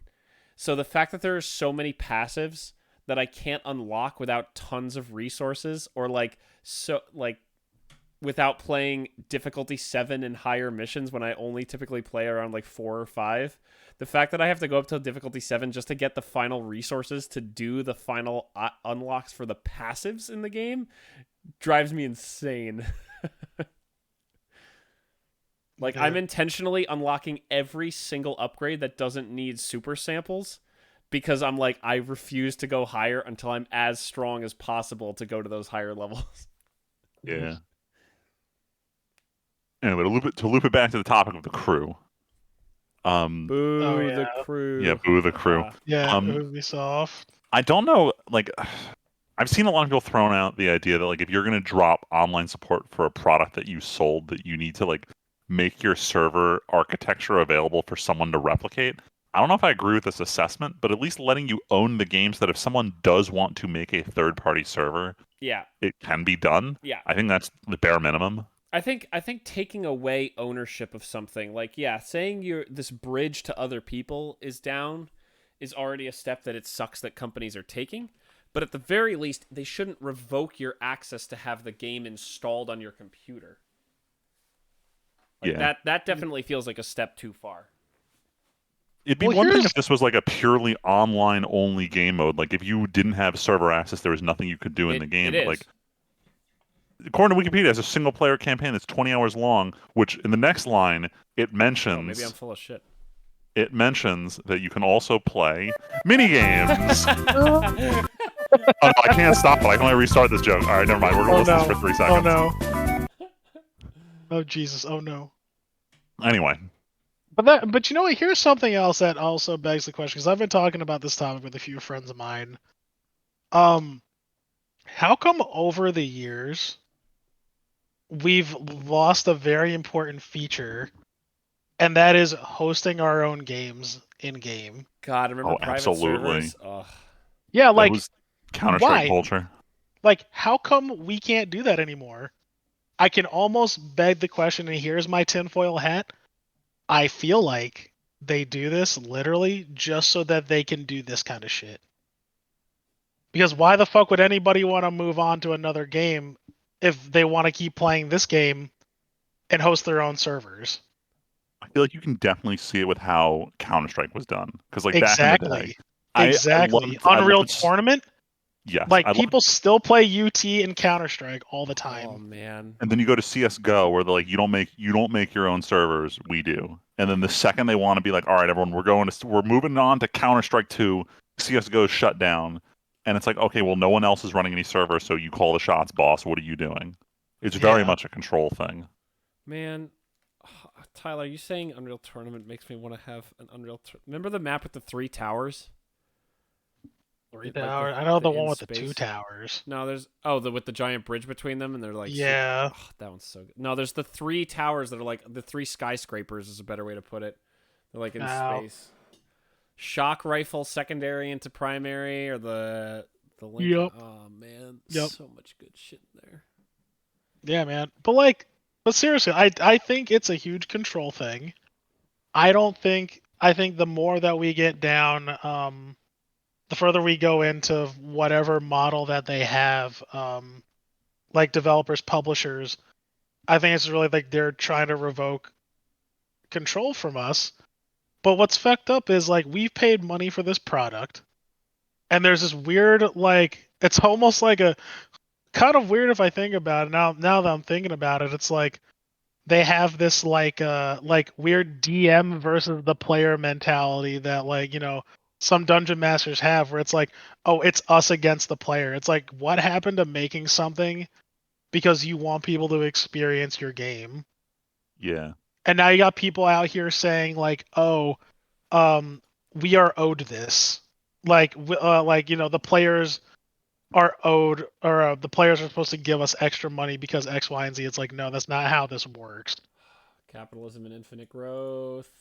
A: So the fact that there are so many passives that I can't unlock without tons of resources, or, without playing difficulty 7 and higher missions when I only typically play around, 4 or 5... The fact that I have to go up to difficulty 7 just to get the final resources to do the final unlocks for the passives in the game drives me insane. I'm intentionally unlocking every single upgrade that doesn't need super samples because I'm like, I refuse to go higher until I'm as strong as possible to go to those higher levels.
B: Yeah. Anyway, to loop it back to the topic of The Crew.
A: Boo The Crew.
B: Yeah, boo The Crew.
C: Yeah, Ubisoft.
B: I don't know, I've seen a lot of people throwing out the idea that if you're going to drop online support for a product that you sold, that you need to make your server architecture available for someone to replicate. I don't know if I agree with this assessment, but at least letting you own the games, that if someone does want to make a third-party server, it can be done.
A: Yeah.
B: I think that's the bare minimum.
A: I think taking away ownership of something, saying this bridge to other people is down is already a step that it sucks that companies are taking. But at the very least, they shouldn't revoke your access to have the game installed on your computer. Like that definitely feels like a step too far.
B: It'd be one thing if this was like a purely online only game mode. Like if you didn't have server access, there was nothing you could do in the game.
A: It is.
B: But like, according to Wikipedia, it's a single player campaign that's 20 hours long. Which in the next line it mentions.
A: Oh, maybe I'm full of shit.
B: It mentions that you can also play mini games. Oh no, I can't stop it. I can only restart this joke. All right, never mind. We're gonna listen to this for 3 seconds.
C: Oh no. Oh Jesus. Oh no.
B: Anyway.
C: But you know what? Here's something else that also begs the question, because I've been talking about this topic with a few friends of mine. How come over the years we've lost a very important feature, and that is hosting our own games in game?
A: God, remember private servers? Ugh.
C: Yeah, like
B: that was Counter-Strike culture.
C: Like, how come we can't do that anymore? I can almost beg the question, and here's my tinfoil hat. I feel like they do this literally just so that they can do this kind of shit. Because why the fuck would anybody want to move on to another game if they want to keep playing this game and host their own servers?
B: I feel like you can definitely see it with how Counter-Strike was done. Because like
C: exactly.
B: back in the day,
C: Exactly. Unreal Tournament?
B: Yes.
C: Like, people still play UT and Counter-Strike all the time.
A: Oh man.
B: And then you go to CS:GO where they're like, you don't make your own servers, we do. And then the second they want to be like, all right, everyone, we're moving on to Counter-Strike 2, CS:GO is shut down. And it's like, okay, well, no one else is running any servers, so you call the shots, boss. What are you doing? It's very much a control thing.
A: Man, Tyler, you saying Unreal Tournament makes me want to have an Unreal. Remember the map with the 3 towers?
C: I know the one with the 2 towers.
A: No, there's with the giant bridge between them, and they're like
C: that
A: one's so good. No, there's the 3 towers that are like the 3 skyscrapers is a better way to put it. They're like in space. Shock rifle secondary into primary, or the link.
C: Yep.
A: Oh man, so much good shit in there.
C: Yeah, man. But seriously, I think it's a huge control thing. I think the more that we get down, the further we go into whatever model that they have, like developers, publishers, I think it's really like they're trying to revoke control from us. But what's fucked up is, like, we've paid money for this product, and there's this weird, like, it's almost like a kind of weird if I think about it. Now that I'm thinking about it, it's like they have this like weird DM versus the player mentality that, like, you know, some dungeon masters have, where it's like, oh, it's us against the player. It's like, what happened to making something because you want people to experience your game?
B: Yeah.
C: And now you got people out here saying like, oh, we are owed this. Like, you know, the players are owed, or the players are supposed to give us extra money because X, Y, and Z. It's like, no, that's not how this works.
A: Capitalism and infinite growth.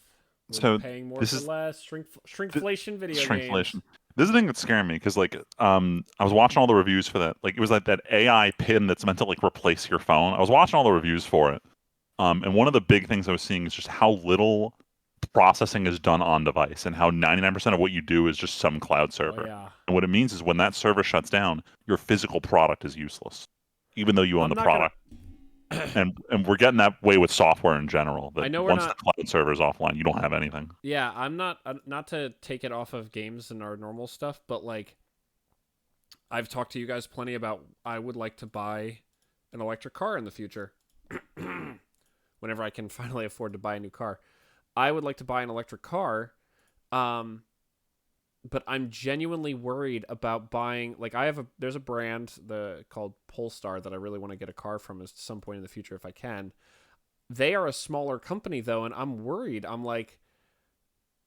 B: So
A: paying more for less. Shrinkflation video games.
B: This is the thing that's scaring me, because like I was watching all the reviews for that. Like, it was like that AI pin that's meant to like replace your phone. I was watching all the reviews for it. And one of the big things I was seeing is just how little processing is done on device, and how 99% of what you do is just some cloud server.
A: Oh, yeah.
B: And what it means is when that server shuts down, your physical product is useless, even though you own the product. And we're getting that way with software in general. That
A: I know
B: once the cloud server is offline, you don't have anything.
A: Yeah, I'm not to take it off of games and our normal stuff, but like, I've talked to you guys plenty about I would like to buy an electric car in the future. Whenever I can finally afford to buy a new car, I would like to buy an electric car. But I'm genuinely worried about buying, like, there's a brand called Polestar that I really want to get a car from at some point in the future if I can. They are a smaller company though, and I'm worried. I'm like,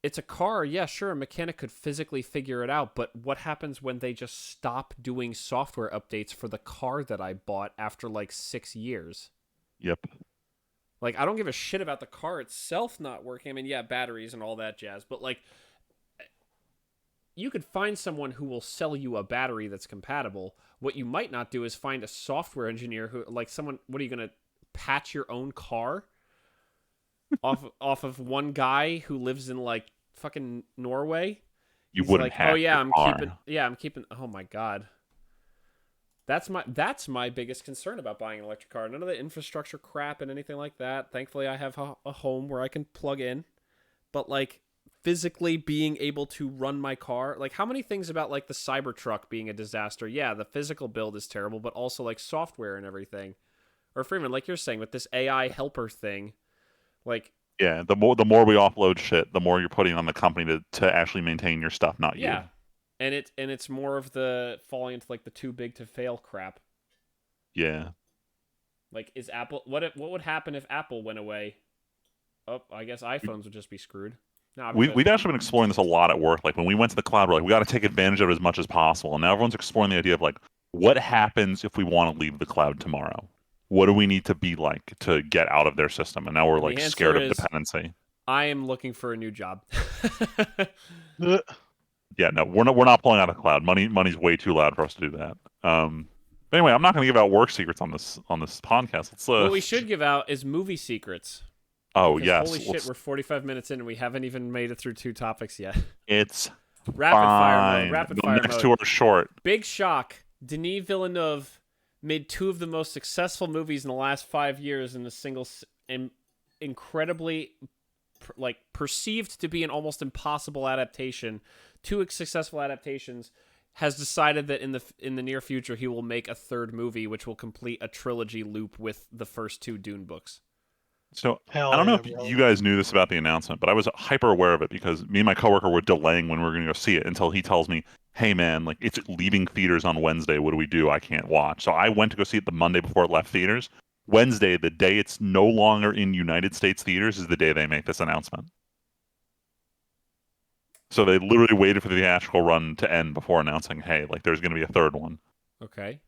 A: it's a car, yeah, sure, a mechanic could physically figure it out, but what happens when they just stop doing software updates for the car that I bought after like 6 years?
B: Yep.
A: Like, I don't give a shit about the car itself not working. I mean, yeah, batteries and all that jazz, but like, you could find someone who will sell you a battery that's compatible. What you might not do is find a software engineer who, like, someone, what are you going to patch your own car off of one guy who lives in like fucking Norway?
B: You wouldn't
A: like,
B: hack
A: oh yeah,
B: your car.
A: I'm keeping, oh my God. That's my biggest concern about buying an electric car. None of the infrastructure crap and anything like that. Thankfully, I have a home where I can plug in. But like physically being able to run my car, like how many things about like the Cybertruck being a disaster? Yeah, the physical build is terrible, but also like software and everything. Or Freeman, like you're saying with this AI helper thing, like
B: Yeah, the more we offload shit, the more you're putting on the company to actually maintain your stuff, not you.
A: yeah, and it's more of the falling into like the too big to fail crap.
B: Yeah.
A: Like, is Apple what would happen if Apple went away? Oh, I guess iPhones would just be screwed. No,
B: We've actually been exploring this a lot at work. Like when we went to the cloud, we're like, we got to take advantage of it as much as possible. And now everyone's exploring the idea of like, what happens if we want to leave the cloud tomorrow? What do we need to be like to get out of their system? And now we're like scared of dependency.
A: I am looking for a new job.
B: Yeah, no, we're not pulling out of cloud. Money's way too loud for us to do that. But anyway, I'm not going to give out work secrets on this podcast.
A: What we should give out is movie secrets.
B: Oh,
A: because
B: yes.
A: Holy shit, we're 45 minutes in and we haven't even made it through 2 topics yet.
B: It's
A: rapid fire
B: fine.
A: mode. Rapid
B: the
A: fire
B: next
A: mode.
B: 2 are short.
A: Big shock. Denis Villeneuve made 2 of the most successful movies in the last 5 years in a single, incredibly, like perceived to be an almost impossible adaptation. 2 successful adaptations. Has decided that in the near future he will make a 3rd movie, which will complete a trilogy loop with the first 2 Dune books.
B: So I don't know if you guys knew this about the announcement, but I was hyper aware of it because me and my coworker were delaying when we were going to go see it until he tells me, "Hey man, like it's leaving theaters on Wednesday. What do we do? I can't watch." So I went to go see it the Monday before it left theaters. Wednesday, the day it's no longer in United States theaters, is the day they make this announcement. So they literally waited for the theatrical run to end before announcing, "Hey, like there's going to be a 3rd one."
A: Okay.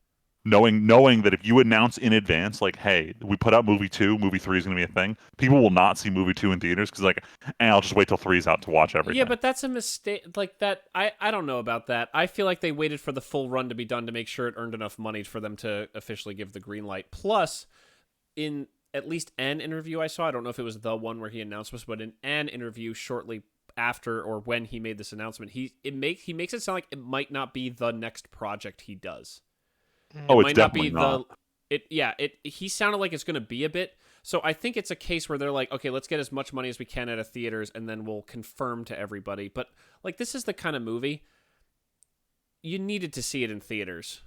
B: Knowing that if you announce in advance, like, "Hey, we put out movie 2, movie 3 is going to be a thing," people will not see movie 2 in theaters because like, I'll just wait till 3's out to watch everything.
A: Yeah, but that's a mistake. Like that, I don't know about that. I feel like they waited for the full run to be done to make sure it earned enough money for them to officially give the green light. Plus, in at least an interview I saw, I don't know if it was the one where he announced this, but in an interview shortly after or when he made this announcement, he makes it sound like it might not be the next project he does.
B: Oh,
A: it's
B: definitely not.
A: He sounded like it's going to be a bit. So I think it's a case where they're like, okay, let's get as much money as we can out of theaters, and then we'll confirm to everybody. But like, this is the kind of movie you needed to see it in theaters.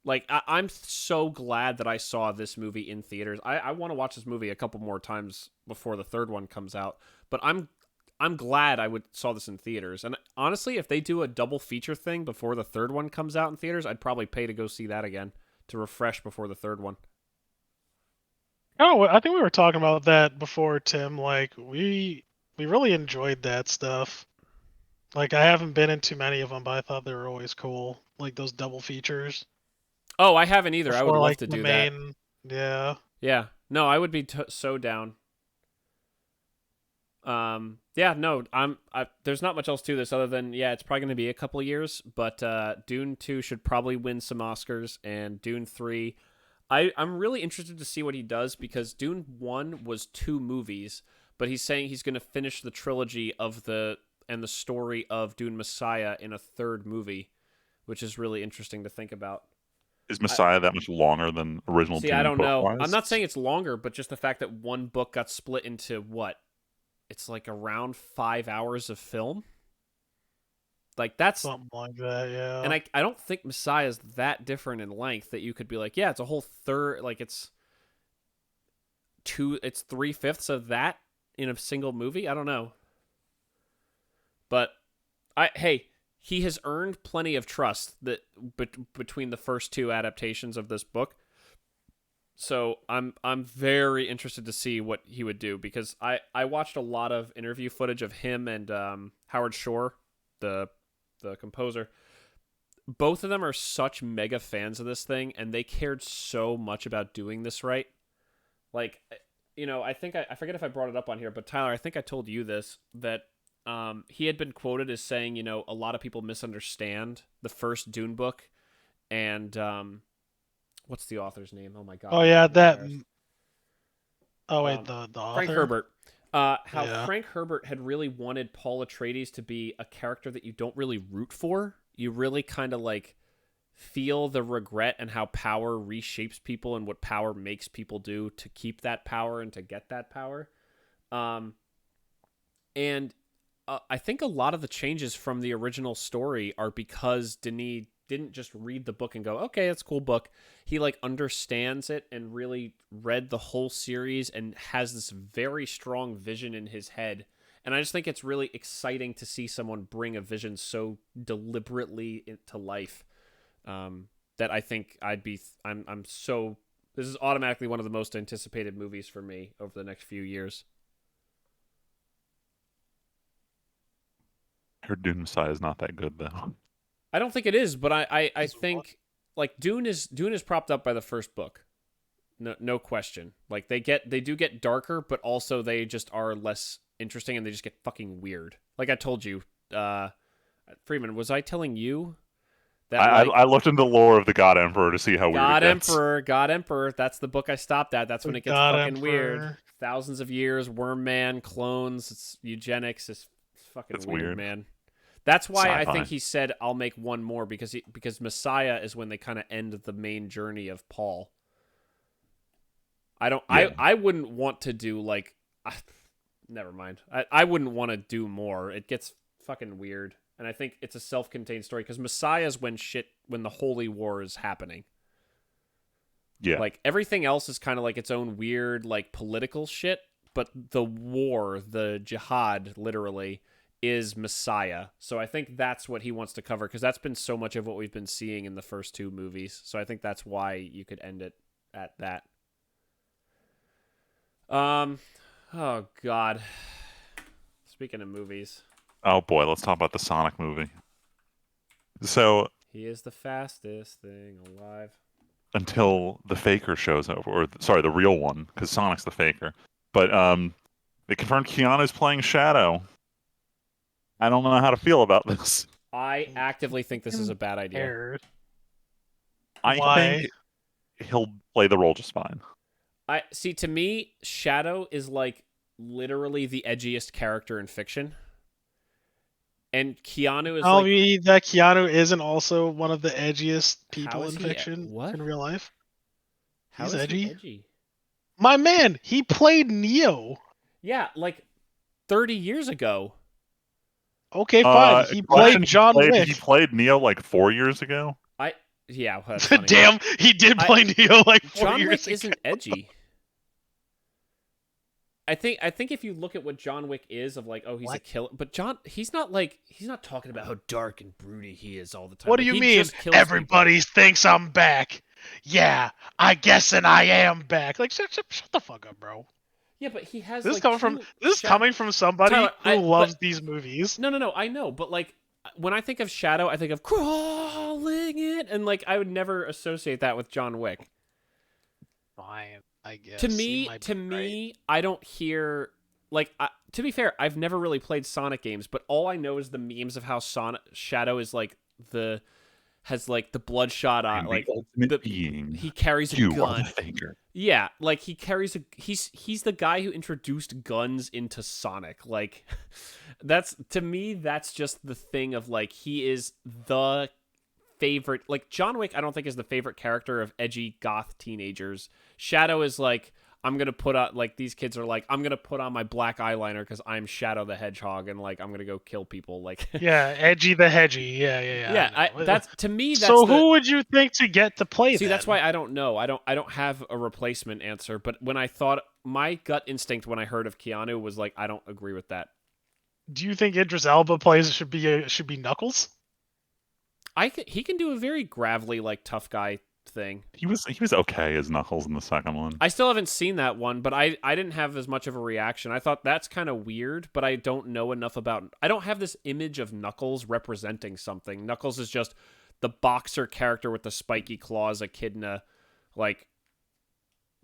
A: Like, I'm so glad that I saw this movie in theaters. I want to watch this movie a couple more times before the 3rd one comes out. But I'm glad I saw this in theaters. And honestly, if they do a double feature thing before the 3rd one comes out in theaters, I'd probably pay to go see that again to refresh before the 3rd one.
C: Oh, I think we were talking about that before, Tim. Like we really enjoyed that stuff. Like I haven't been in too many of them, but I thought they were always cool. Like those double features.
A: Oh, I haven't either. I would
C: Before,
A: love
C: like,
A: to
C: the
A: do
C: main,
A: that.
C: Yeah.
A: Yeah. No, I would be so down. Yeah, no, there's not much else to this other than, yeah, it's probably going to be a couple of years, but Dune 2 should probably win some Oscars, and Dune 3, I'm really interested to see what he does, because Dune 1 was 2 movies, but he's saying he's going to finish the trilogy of the story of Dune Messiah in a 3rd movie, which is really interesting to think about.
B: Is Messiah that much longer than original Dune?
A: I don't know.
B: book-wise?
A: I'm not saying it's longer, but just the fact that one book got split into what? It's like around 5 hours of film. Like that's
C: Something like that, yeah.
A: And I don't think Messiah is that different in length that you could be like, yeah, it's a whole third, like it's 3/5 of that in a single movie. I don't know. But he has earned plenty of trust that between the first 2 adaptations of this book. So I'm very interested to see what he would do, because I watched a lot of interview footage of him and Howard Shore, the composer. Both of them are such mega fans of this thing, and they cared so much about doing this right. Like, I think I forget if I brought it up on here, but Tyler, I think I told you this, that he had been quoted as saying, a lot of people misunderstand the first Dune book, and what's the author's name? Oh my god.
C: Oh yeah, that. Oh wait, the author.
A: Frank Herbert. Frank Herbert had really wanted Paul Atreides to be a character that you don't really root for. You really kind of like feel the regret and how power reshapes people and what power makes people do to keep that power and to get that power. And I think a lot of the changes from the original story are because Denis didn't just read the book and go, okay, that's a cool book. He like understands it and really read the whole series and has this very strong vision in his head. And I just think it's really exciting to see someone bring a vision so deliberately into life. That I think I'm so, this is automatically one of the most anticipated movies for me over the next few years.
B: Her Dune Messiah is not that good though.
A: I don't think it is, but I think like Dune is propped up by the first book. No question. Like they do get darker, but also they just are less interesting and they just get fucking weird. Like I told you, Friedman, was I telling you that
B: I looked into the lore of the God Emperor to see how weird it gets.
A: God Emperor, that's the book I stopped at. That's when it gets
C: God
A: fucking
C: Emperor.
A: weird. Thousands of years, worm man, clones, it's eugenics, it's fucking weird, man. That's why
B: Sci-fi.
A: I think he said I'll make one more because Messiah is when they kind of end the main journey of Paul. I wouldn't want to do like never mind. I wouldn't want to do more. It gets fucking weird. And I think it's a self-contained story because Messiah is when the Holy War is happening.
B: Yeah.
A: Like everything else is kind of like its own weird like political shit, but the war, the jihad literally is Messiah. So I think that's what he wants to cover because that's been so much of what we've been seeing in the first two movies. So I think that's why you could end it at that. Oh God. Speaking of movies.
B: Oh boy, let's talk about the Sonic movie. So
A: He is the fastest thing alive.
B: Until the faker shows up, or sorry, the real one, because Sonic's the faker. But they confirmed Keanu's playing Shadow. I don't know how to feel about this.
A: I actively think this is a bad idea.
B: I
C: Why?
B: think he'll play the role just fine.
A: To me, Shadow is like literally the edgiest character in fiction. And Keanu is
C: Tell
A: like...
C: me that Keanu isn't also one of the edgiest people in fiction
A: What?
C: in real life.
A: How
C: He's
A: is
C: edgy.
A: he edgy?
C: My man, he played Neo.
A: Yeah, like 30 years ago.
C: Okay, fine. He played John Wick.
B: He played Neo like 4 years ago.
A: Yeah, well, that's funny.
C: Damn, he did play Neo like 4
A: John
C: years
A: Wick
C: ago.
A: isn't edgy. I think if you look at what John Wick is of like, oh, he's a killer, but he's not talking about how dark and broody he is all the time.
C: What do you mean? Everybody thinks I'm back. Yeah, I guess, and I am back. Like, shut the fuck up, bro.
A: Yeah, but he has.
C: This is coming from somebody who loves these movies.
A: No, I know, but like when I think of Shadow, I think of crawling it, and like I would never associate that with John Wick.
C: Fine, I guess.
A: To me, I don't hear like. To be fair, I've never really played Sonic games, but all I know is the memes of how Shadow is like has like the bloodshot eye, like he carries a gun. Yeah, like he carries he's the guy who introduced guns into Sonic. Like to me that's just the thing of like he is the favorite. Like John Wick I don't think is the favorite character of edgy goth teenagers. Shadow is like I'm going to put on, like, these kids are like, I'm going to put on my black eyeliner because I'm Shadow the Hedgehog and, like, I'm going to go kill people. Like,
C: yeah, edgy the hedgy. Yeah.
A: Yeah, that's, to me, that's
C: so who would you think to get to play
A: See,
C: then?
A: that's why I don't know. I don't have a replacement answer, but when I thought, my gut instinct when I heard of Keanu was like, I don't agree with that.
C: Do you think Idris Elba should be Knuckles?
A: He can do a very gravelly, like, tough guy thing.
B: He was okay as Knuckles in the second one.
A: I still haven't seen that one, but I didn't have as much of a reaction. I thought that's kind of weird, but I don't know enough about... I don't have this image of Knuckles representing something. Knuckles is just the boxer character with the spiky claws, echidna, like,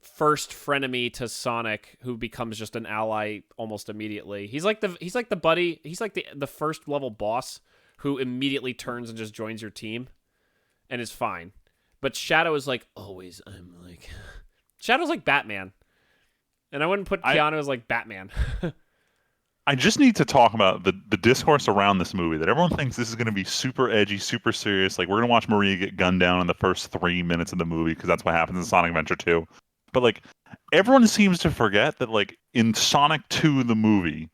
A: first frenemy to Sonic, who becomes just an ally almost immediately. He's like the buddy, he's like the first level boss who immediately turns and just joins your team and is fine. But Shadow is like, always, I'm like... Shadow's like Batman. And I wouldn't put Keanu as like Batman.
B: I just need to talk about the discourse around this movie that everyone thinks this is going to be super edgy, super serious. Like we're going to watch Maria get gunned down in the first 3 minutes of the movie because that's what happens in Sonic Adventure 2. But like everyone seems to forget that like in Sonic 2 the movie,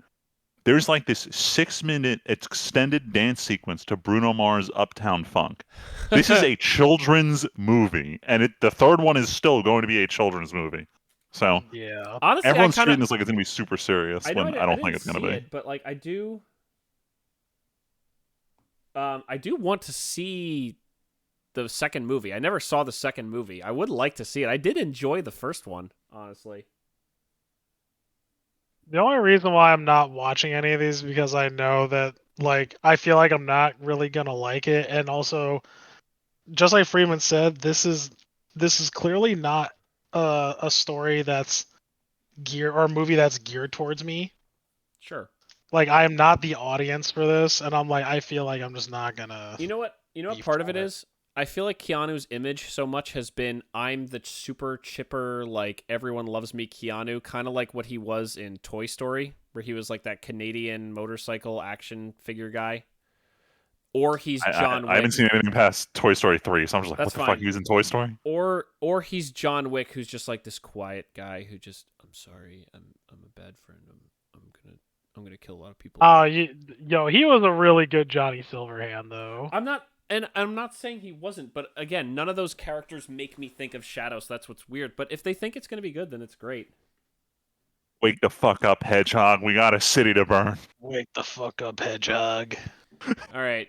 B: there's like this 6-minute extended dance sequence to Bruno Mars' Uptown Funk. This is a children's movie, and the third one is still going to be a children's movie. So
C: Yeah.
A: Honestly,
B: everyone's treating this like it's going to be super serious
A: I know
B: when
A: I
B: I don't
A: didn't
B: think it's going
A: see
B: to be.
A: it, but like I do want to see the second movie. I never saw the second movie. I would like to see it. I did enjoy the first one, honestly.
C: The only reason why I'm not watching any of these is because I know that like I feel like I'm not really gonna like it, and also just like Friedman said, this is clearly not a story that's or a movie that's geared towards me.
A: Sure.
C: Like I am not the audience for this, and I'm like I feel like I'm just not gonna.
A: You know what? You know what
C: be
A: part of it
C: for it.
A: is? I feel like Keanu's image so much has been I'm the super chipper, like everyone loves me Keanu, kind of like what he was in Toy Story, where he was like that Canadian motorcycle action figure guy. Or he's John
B: I haven't
A: Wick.
B: seen anything past Toy Story 3, so I'm just like,
A: That's
B: what the fuck?
A: fine.
B: He was in Toy Story?
A: Or he's John Wick, who's just like this quiet guy who just I'm sorry, I'm a bad friend. I'm gonna kill a lot of people.
C: Oh, he was a really good Johnny Silverhand though.
A: I'm not saying he wasn't, but again, none of those characters make me think of Shadow, so that's what's weird. But if they think it's gonna be good, then it's great.
B: Wake the fuck up, Hedgehog. We got a city to burn.
C: Wake the fuck up, Hedgehog.
A: All right.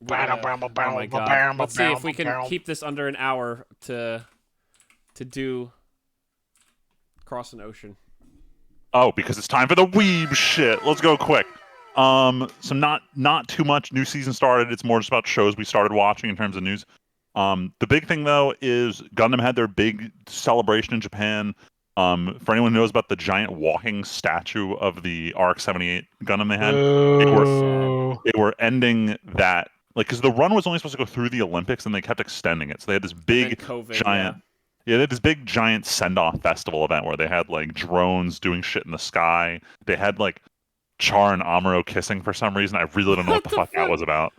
A: Oh my god. Let's see if we can keep this under an hour to do Cross an Ocean.
B: Oh, because it's time for the Weeb shit. Let's go quick. So not too much. New season started. It's more just about shows we started watching in terms of news. The big thing though is Gundam had their big celebration in Japan. For anyone who knows about the giant walking statue of the RX-78 Gundam they had, they were ending that like because the run was only supposed to go through the Olympics and they kept extending it. So they had this big
A: COVID,
B: giant. Yeah, they had this big giant send-off festival event where they had like drones doing shit in the sky. They had like Char and Amuro kissing for some reason. I really don't know what the fuck that was about.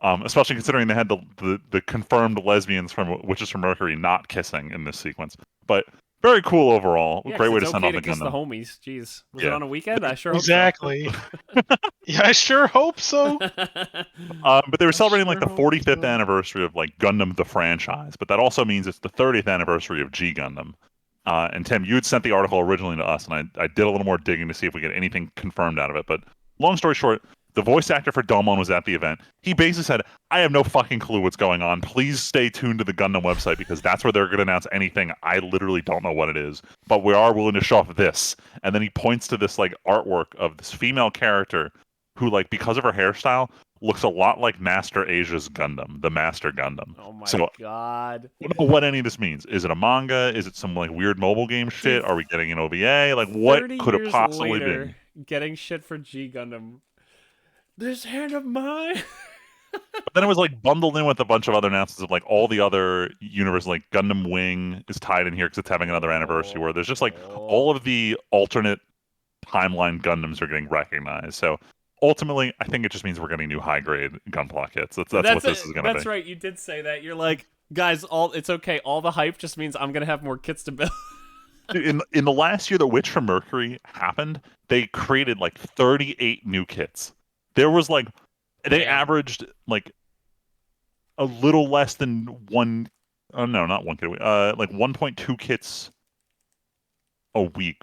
B: Especially considering they had the confirmed lesbians from Witches from Mercury not kissing in this sequence. But very cool overall.
A: Yeah,
B: Great way to
A: it's
B: send
A: okay
B: off
A: to
B: the
A: kiss the
B: Gundam.
A: homies. Jeez, was
B: Yeah.
A: it on a weekend? I sure
C: Exactly. Yeah, I sure hope so.
A: hope so.
B: But they were celebrating like the
C: sure hope
B: 45th
C: so.
B: anniversary of like Gundam the franchise, but that also means it's the 30th anniversary of G Gundam. And Tim, you had sent the article originally to us, and I did a little more digging to see if we get anything confirmed out of it. But long story short, the voice actor for Domon was at the event. He basically said, I have no fucking clue what's going on. Please stay tuned to the Gundam website because that's where they're going to announce anything. I literally don't know what it is, but we are willing to show off this. And then he points to this like artwork of this female character who, like, because of her hairstyle, looks a lot like Master Asia's Gundam, the Master Gundam.
A: Oh my
B: So
A: god.
B: I don't know what any of this means. Is it a manga? Is it some like weird mobile game shit? Are we getting an OVA? Like, what
A: 30
B: could it
A: years
B: possibly
A: later,
B: be?
A: getting shit for G Gundam. This hand of mine.
B: But then it was like bundled in with a bunch of other announcements of like all the other universe, like Gundam Wing is tied in here because it's having another anniversary. Where there's just like all of the alternate timeline Gundams are getting recognized. So ultimately, I think it just means we're getting new high grade Gunpla kits. That's what this is going to be.
A: That's right. You did say that. You're like, guys, it's okay. All the hype just means I'm gonna have more kits to build.
B: In the last year that Witch from Mercury happened, they created like 38 new kits. There was like they averaged like a little less than one. Oh no, not one kit. Like 1.2 kits a week.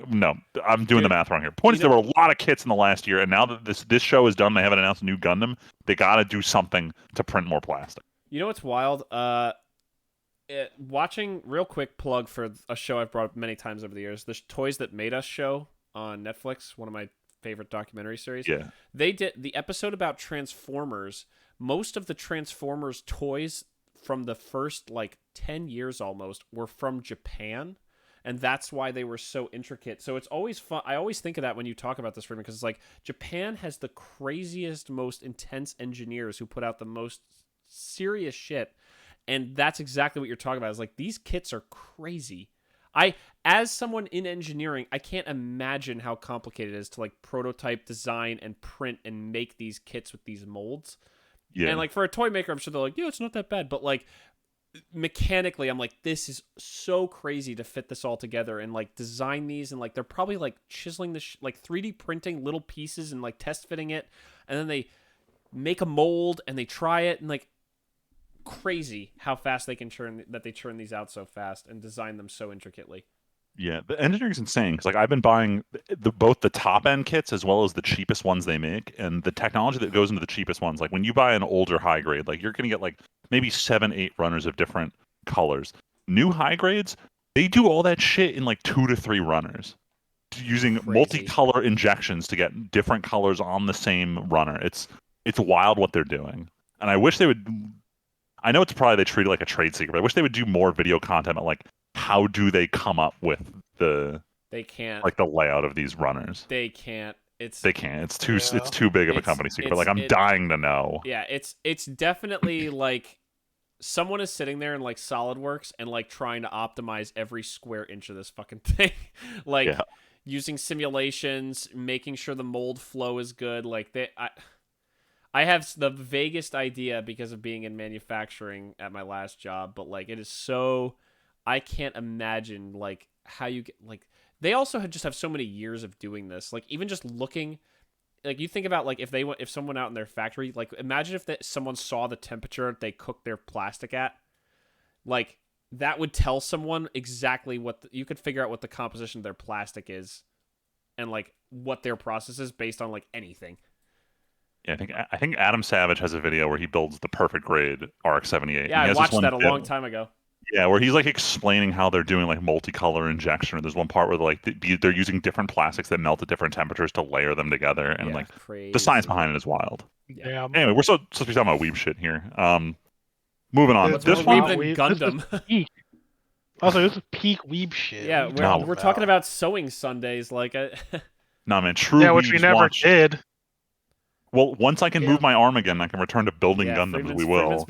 B: No, I'm doing the math wrong here. Point is, there were a lot of kits in the last year, and now that this show is done, they haven't announced a new Gundam. They got to do something to print more plastic.
A: You know what's wild? Watching real quick plug for a show I've brought up many times over the years. The Toys That Made Us show on Netflix, one of my favorite documentary series.
B: Yeah,
A: they did the episode about Transformers. Most of the Transformers toys from the first like 10 years almost were from Japan, and that's why they were so intricate. So it's always fun. I always think of that when you talk about this, Freeman, because it's like Japan has the craziest, most intense engineers who put out the most serious shit, and that's exactly what you're talking about. Is like these kits are crazy. As someone in engineering, I can't imagine how complicated it is to like prototype, design, and print and make these kits with these molds.
B: Yeah.
A: And like for a toy maker, I'm sure they're like, yeah, it's not that bad. But like mechanically, I'm like, this is so crazy to fit this all together and like design these, and like they're probably like chiseling this, like 3D printing little pieces and like test fitting it, and then they make a mold and they try it, and like crazy how fast they can churn these out so fast and design them so intricately.
B: Yeah, the engineering's insane because like I've been buying both the top end kits as well as the cheapest ones they make, and the technology that goes into the cheapest ones. Like when you buy an older high grade, like you're gonna get like maybe 7-8 runners of different colors. New high grades, they do all that shit in like 2 to 3 runners, using
A: Crazy.
B: multicolor injections to get different colors on the same runner. It's wild what they're doing, and I wish they would. I know it's probably they treat it like a trade secret, but I wish they would do more video content about like how do they come up with the
A: They can't.
B: like the layout of these runners.
A: They can't.
B: They can't. It's too big of a company secret. Like I'm dying to know.
A: Yeah, it's definitely like someone is sitting there in like SolidWorks and like trying to optimize every square inch of this fucking thing. Like using simulations, making sure the mold flow is good. Like I have the vaguest idea because of being in manufacturing at my last job, but like it is so, I can't imagine like how you get like, they also just have so many years of doing this. Like even just looking, like you think about like if someone out in their factory, like imagine if someone saw the temperature they cook their plastic at, like that would tell someone exactly you could figure out what the composition of their plastic is and like what their process is based on like anything.
B: Yeah, I think Adam Savage has a video where he builds the perfect grade RX-78.
A: Yeah, I watched that a long time ago.
B: Yeah, where he's like explaining how they're doing like multicolor injection. There's one part where like they're using different plastics that melt at different temperatures to layer them together, and like
A: crazy.
B: The science behind it is wild.
C: Yeah.
B: Anyway, we're supposed to be talking about Weeb shit here. Moving on.
A: What's more Weeb than Gundam?
C: Also, this is peak Weeb shit.
A: Yeah, we're talking about sewing Sundays, like.
B: Nah, man, true.
C: Yeah, which we never did.
B: Well, once I can move my arm again, I can return to building Gundams. We will.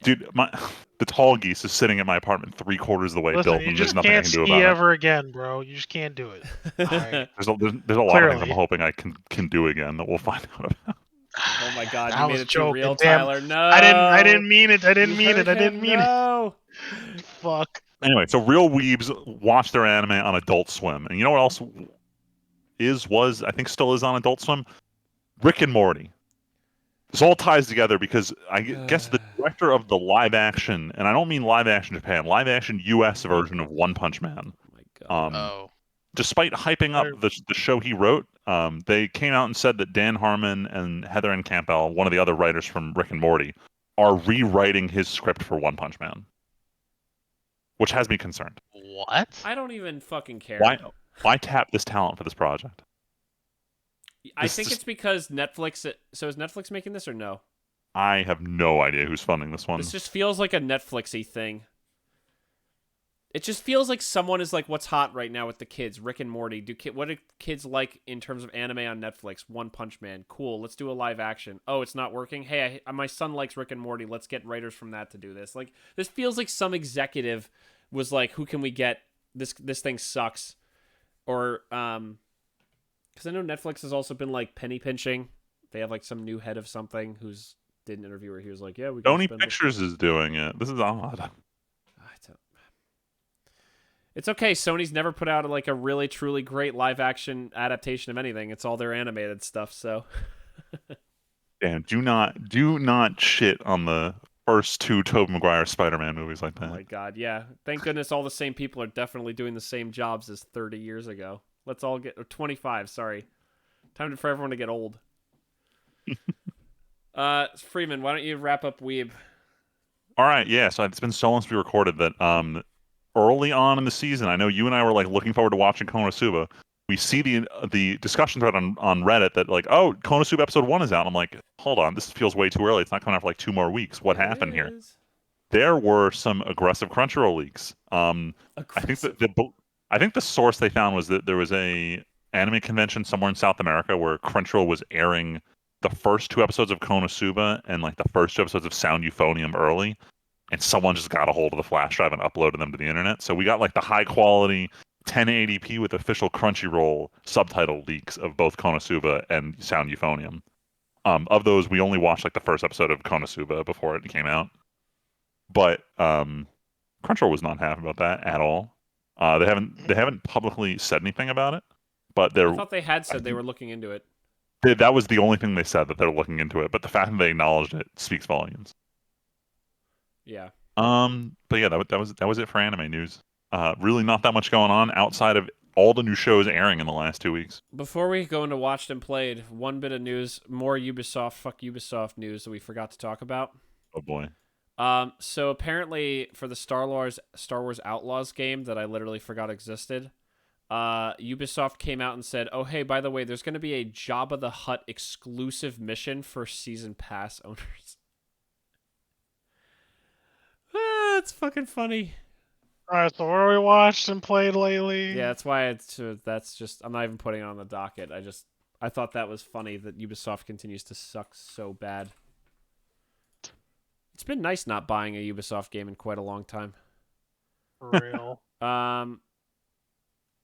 B: Dude, the tall geese is sitting at my apartment 3/4 of the way built, and there's nothing I can do about it.
C: You just can't ski ever again, bro. You just can't do it. Right.
B: There's a lot of things I'm hoping I can do again that we'll find out about.
A: Oh my god, you made it too real,
C: damn.
A: Tyler. No.
C: I didn't mean it. I didn't mean it. Fuck.
B: Anyway, so real weebs watch their anime on Adult Swim. And you know what else was, I think still is on Adult Swim? Rick and Morty. This all ties together because I guess the director of the live action, and I don't mean live action Japan, live action US version of One Punch Man.
A: Oh my god.
B: Despite hyping up the show he wrote, they came out and said that Dan Harmon and Heather N. Campbell, one of the other writers from Rick and Morty, are rewriting his script for One Punch Man. Which has me concerned.
C: What?
A: I don't even fucking care.
B: Why tap this talent for this project?
A: I think it's because Netflix. So is Netflix making this or no?
B: I have no idea who's funding this one.
A: This just feels like a Netflixy thing. It just feels like someone is like, what's hot right now with the kids? Rick and Morty. What do kids like in terms of anime on Netflix? One Punch Man. Cool. Let's do a live action. Oh, it's not working? Hey, my son likes Rick and Morty. Let's get writers from that to do this. Like, this feels like some executive was like, who can we get? This thing sucks. Or, because I know Netflix has also been like penny pinching. They have like some new head of something who's did an interview where he was like, yeah, we can
B: Sony Pictures is doing it. This is odd.
A: It's okay. Sony's never put out like a really truly great live action adaptation of anything. It's all their animated stuff. So,
B: damn, do not shit on the first 2 Tobey Maguire Spider-Man movies like that.
A: Oh my god, yeah. Thank goodness all the same people are definitely doing the same jobs as 30 years ago. Let's all get 25. Sorry, time for everyone to get old. Friedman, why don't you wrap up Weeb?
B: All right, yeah. So it's been so long since we recorded that. Early on in the season, I know you and I were like looking forward to watching Konosuba. We see the discussion thread on Reddit that like, oh, Konosuba episode 1 is out. I'm like, hold on, this feels way too early. It's not coming out for like 2 more weeks. What happened here? There were some aggressive Crunchyroll leaks. I think the source they found was that there was a anime convention somewhere in South America where Crunchyroll was airing the first 2 episodes of Konosuba and like the first 2 episodes of Sound Euphonium early. and someone just got a hold of the flash drive and uploaded them to the internet. So we got like the high quality 1080p with official Crunchyroll subtitle leaks of both Konosuba and Sound Euphonium. Of those, we only watched like the first episode of Konosuba before it came out. But Crunchyroll was not happy about that at all. They haven't publicly said anything about it, but
A: I thought they had said they were looking into it.
B: that was the only thing they said, that they're looking into it. But the fact that they acknowledged it speaks volumes.
A: Yeah.
B: But yeah, that was it for anime news. Really not that much going on outside of all the new shows airing in the last 2 weeks.
A: Before we go into watched and played, one bit of news, more fuck Ubisoft news that we forgot to talk about.
B: Oh boy.
A: So apparently for the Star Wars Outlaws game that I literally forgot existed, Ubisoft came out and said, "Oh hey, by the way, there's going to be a Jabba the Hutt exclusive mission for season pass owners." It's fucking funny.
C: All right, so what are we watched and played lately?
A: Yeah, that's why that's just, I'm not even putting it on the docket. I thought that was funny that Ubisoft continues to suck so bad. It's been nice not buying a Ubisoft game in quite a long time.
C: For real.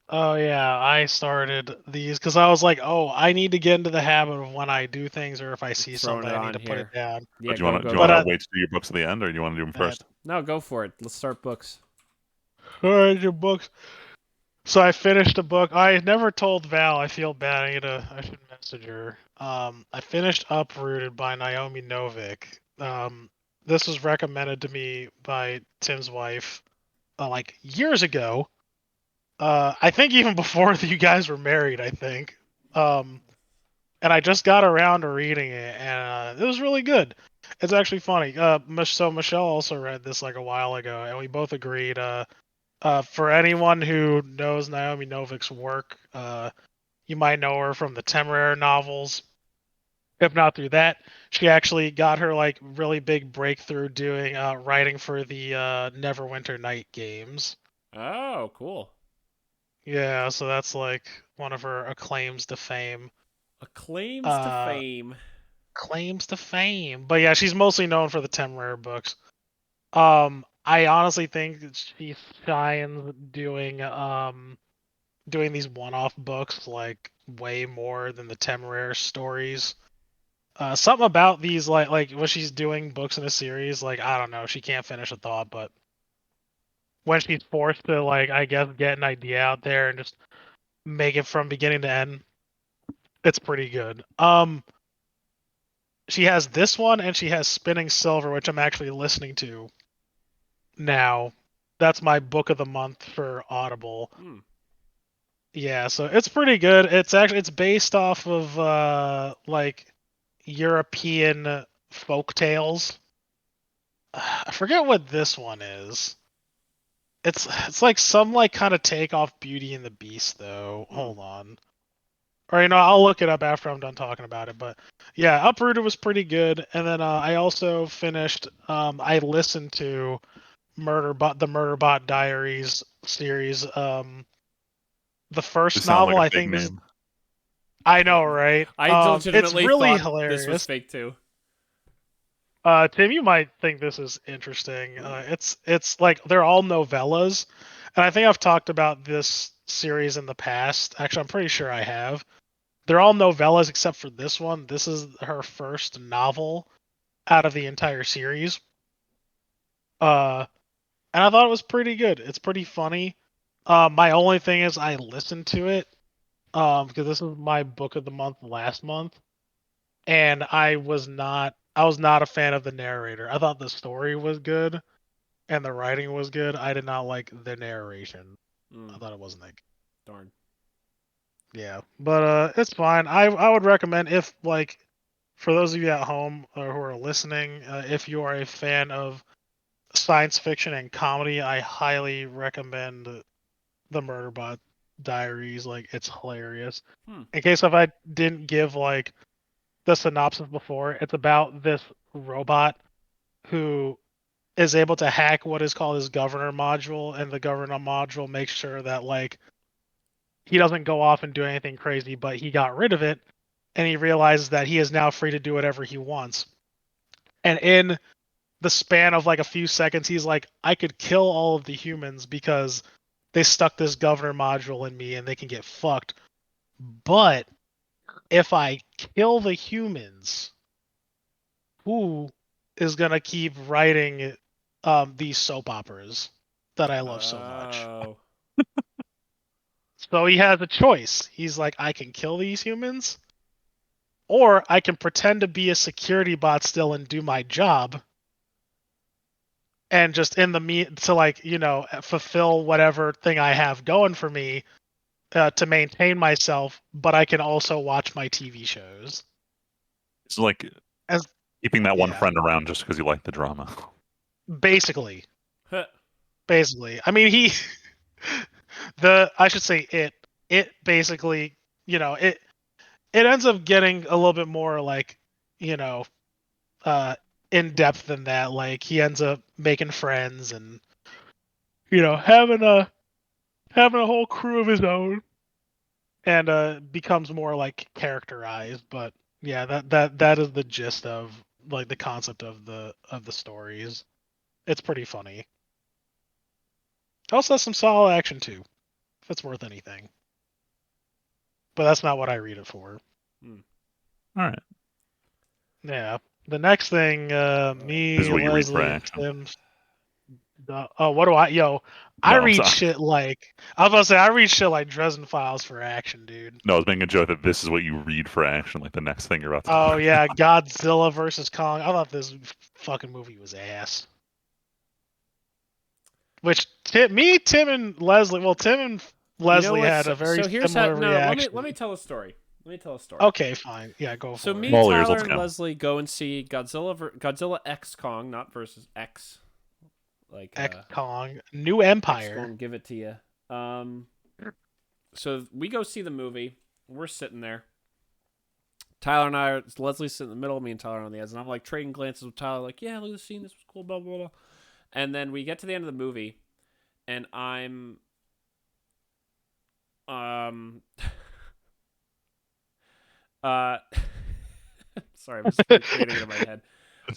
A: Oh
C: yeah, I started these because I was like, oh, I need to get into the habit of when I do things or if I see something, I need to put it down.
A: Yeah,
B: do you want to wait to do your books at the end, or do you want to do them first?
A: No, go for it. Let's start books.
C: All right, your books. So I finished a book. I never told Val. I feel bad. I should message her. I finished Uprooted by Naomi Novik. This was recommended to me by Tim's wife, like years ago. I think even before you guys were married. I think. And I just got around to reading it, and it was really good. It's actually funny. So Michelle also read this like a while ago, and we both agreed. For anyone who knows Naomi Novik's work, you might know her from the Temeraire novels. If not through that, she actually got her like really big breakthrough doing writing for the Neverwinter Night games.
A: Oh, cool.
C: Yeah, so that's like one of her acclaims to fame.
A: Claims
C: to fame. But yeah, she's mostly known for the Temeraire books. I honestly think that she shines doing these one-off books like way more than the Temeraire stories. Something about these like when she's doing books in a series, like I don't know, she can't finish a thought, but when she's forced to like I guess get an idea out there and just make it from beginning to end, it's pretty good. She has this one and she has Spinning Silver, which I'm actually listening to now. That's my book of the month for Audible. Yeah, so it's pretty good. It's based off of like European folk tales. I forget what this one is. It's like some like kind of take off Beauty and the Beast though. Hold on. Or I'll look it up after I'm done talking about it. But yeah, Uprooted was pretty good. And then I also finished. I listened to the Murderbot Diaries series. The first novel,
B: like
C: I think, is. I know, right?
A: I legitimately
C: it's really
A: thought
C: hilarious.
A: This was fake too.
C: Tim, you might think this is interesting. It's like they're all novellas, and I think I've talked about this series in the past. Actually, I'm pretty sure I have. They're all novellas except for this one. This is her first novel out of the entire series. And I thought it was pretty good. It's pretty funny. My only thing is I listened to it because this was my book of the month last month, and I was not a fan of the narrator. I thought the story was good and the writing was good. I did not like the narration. I thought it wasn't like
A: darn.
C: Yeah, but it's fine. I would recommend, if like for those of you at home who are listening, if you are a fan of science fiction and comedy, I highly recommend the Murderbot Diaries. Like, it's hilarious. In case if I didn't give like the synopsis before, it's about this robot who is able to hack what is called his governor module, and the governor module makes sure that like he doesn't go off and do anything crazy, but he got rid of it, and he realizes that he is now free to do whatever he wants. And in the span of like a few seconds, he's like, I could kill all of the humans because they stuck this governor module in me and they can get fucked. But if I kill the humans, who is gonna keep writing these soap operas that I love so much?
A: Oh.
C: So he has a choice. He's like, I can kill these humans, or I can pretend to be a security bot still and do my job. And just in the to like, fulfill whatever thing I have going for me to maintain myself, but I can also watch my TV shows.
B: It's like
C: As
B: keeping that one
C: yeah.
B: friend around just because you like the drama.
C: Basically.
A: Huh.
C: Basically. I mean, I should say it basically, it ends up getting a little bit more like, in depth than that. Like he ends up making friends and having a whole crew of his own, and becomes more like characterized. But yeah, that is the gist of like the concept of the stories. It's pretty funny. It also has some solid action too, if it's worth anything. But that's not what I read it for.
B: All right.
C: Yeah. The next thing, me,
B: This is what you read for
C: Leslie, and
B: action.
C: Tim. What do I? I
B: No, I'm
C: read
B: sorry.
C: shit like I was about to say I read shit like Dresden Files for action, dude.
B: No, I was making a joke that this is what you read for action, like the next thing you're about to
C: Oh
B: talk
C: yeah,
B: about.
C: Godzilla versus Kong. I thought this fucking movie was ass. Which Tim and Leslie, Tim and Leslie had a very
A: So here's how.
C: similar
A: No,
C: reaction.
A: let me tell a story. Let me tell a story.
C: Okay, fine. Yeah, go
A: So
C: for
A: me,
C: it.
B: All ears,
A: Tyler,
B: let's
A: and
B: go.
A: Leslie go and see Godzilla X Kong, not versus X. Like
C: X Kong, New Empire.
A: X Kong, give it to you. So we go see the movie. We're sitting there. Tyler and I, Leslie's sitting in the middle, me and Tyler on the edge, and I'm like trading glances with Tyler, like, yeah, look at the scene, this was cool, blah, blah, blah. And then we get to the end of the movie, and I'm, sorry, I'm just creating it in my head.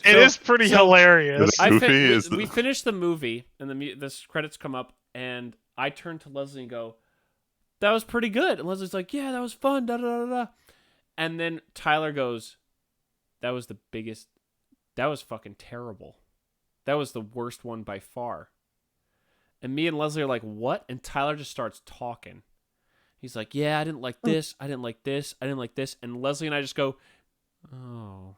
C: It is pretty hilarious.
A: We finished the movie, and the credits come up, and I turn to Leslie and go, that was pretty good. And Leslie's like, yeah, that was fun, da da da da. And then Tyler goes, that was fucking terrible. That was the worst one by far. And me and Leslie are like, what? And Tyler just starts talking. He's like, yeah, I didn't like this. I didn't like this. I didn't like this. And Leslie and I just go, oh.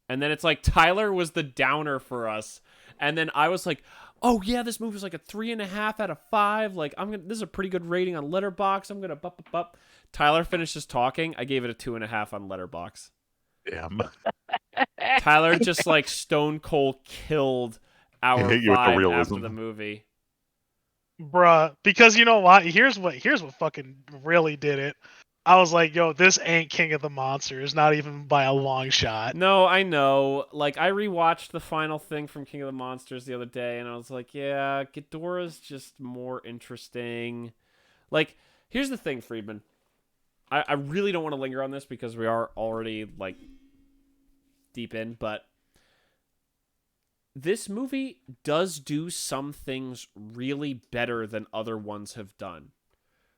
A: And then it's like Tyler was the downer for us. And then I was like, oh yeah, this movie was like a 3.5 out of 5. Like this is a pretty good rating on Letterboxd. I'm gonna up. Tyler finishes talking. I gave it a 2.5 on Letterboxd.
B: Damn.
A: Tyler just like stone cold killed our vibe after the movie.
C: Bruh, because you know what? Here's what fucking really did it. I was like, yo, this ain't King of the Monsters, not even by a long shot.
A: No, I know. Like, I rewatched the final thing from King of the Monsters the other day, and I was like, yeah, Ghidorah's just more interesting. Like, here's the thing, Friedman. I really don't want to linger on this because we are already, like, deep in, but this movie does do some things really better than other ones have done.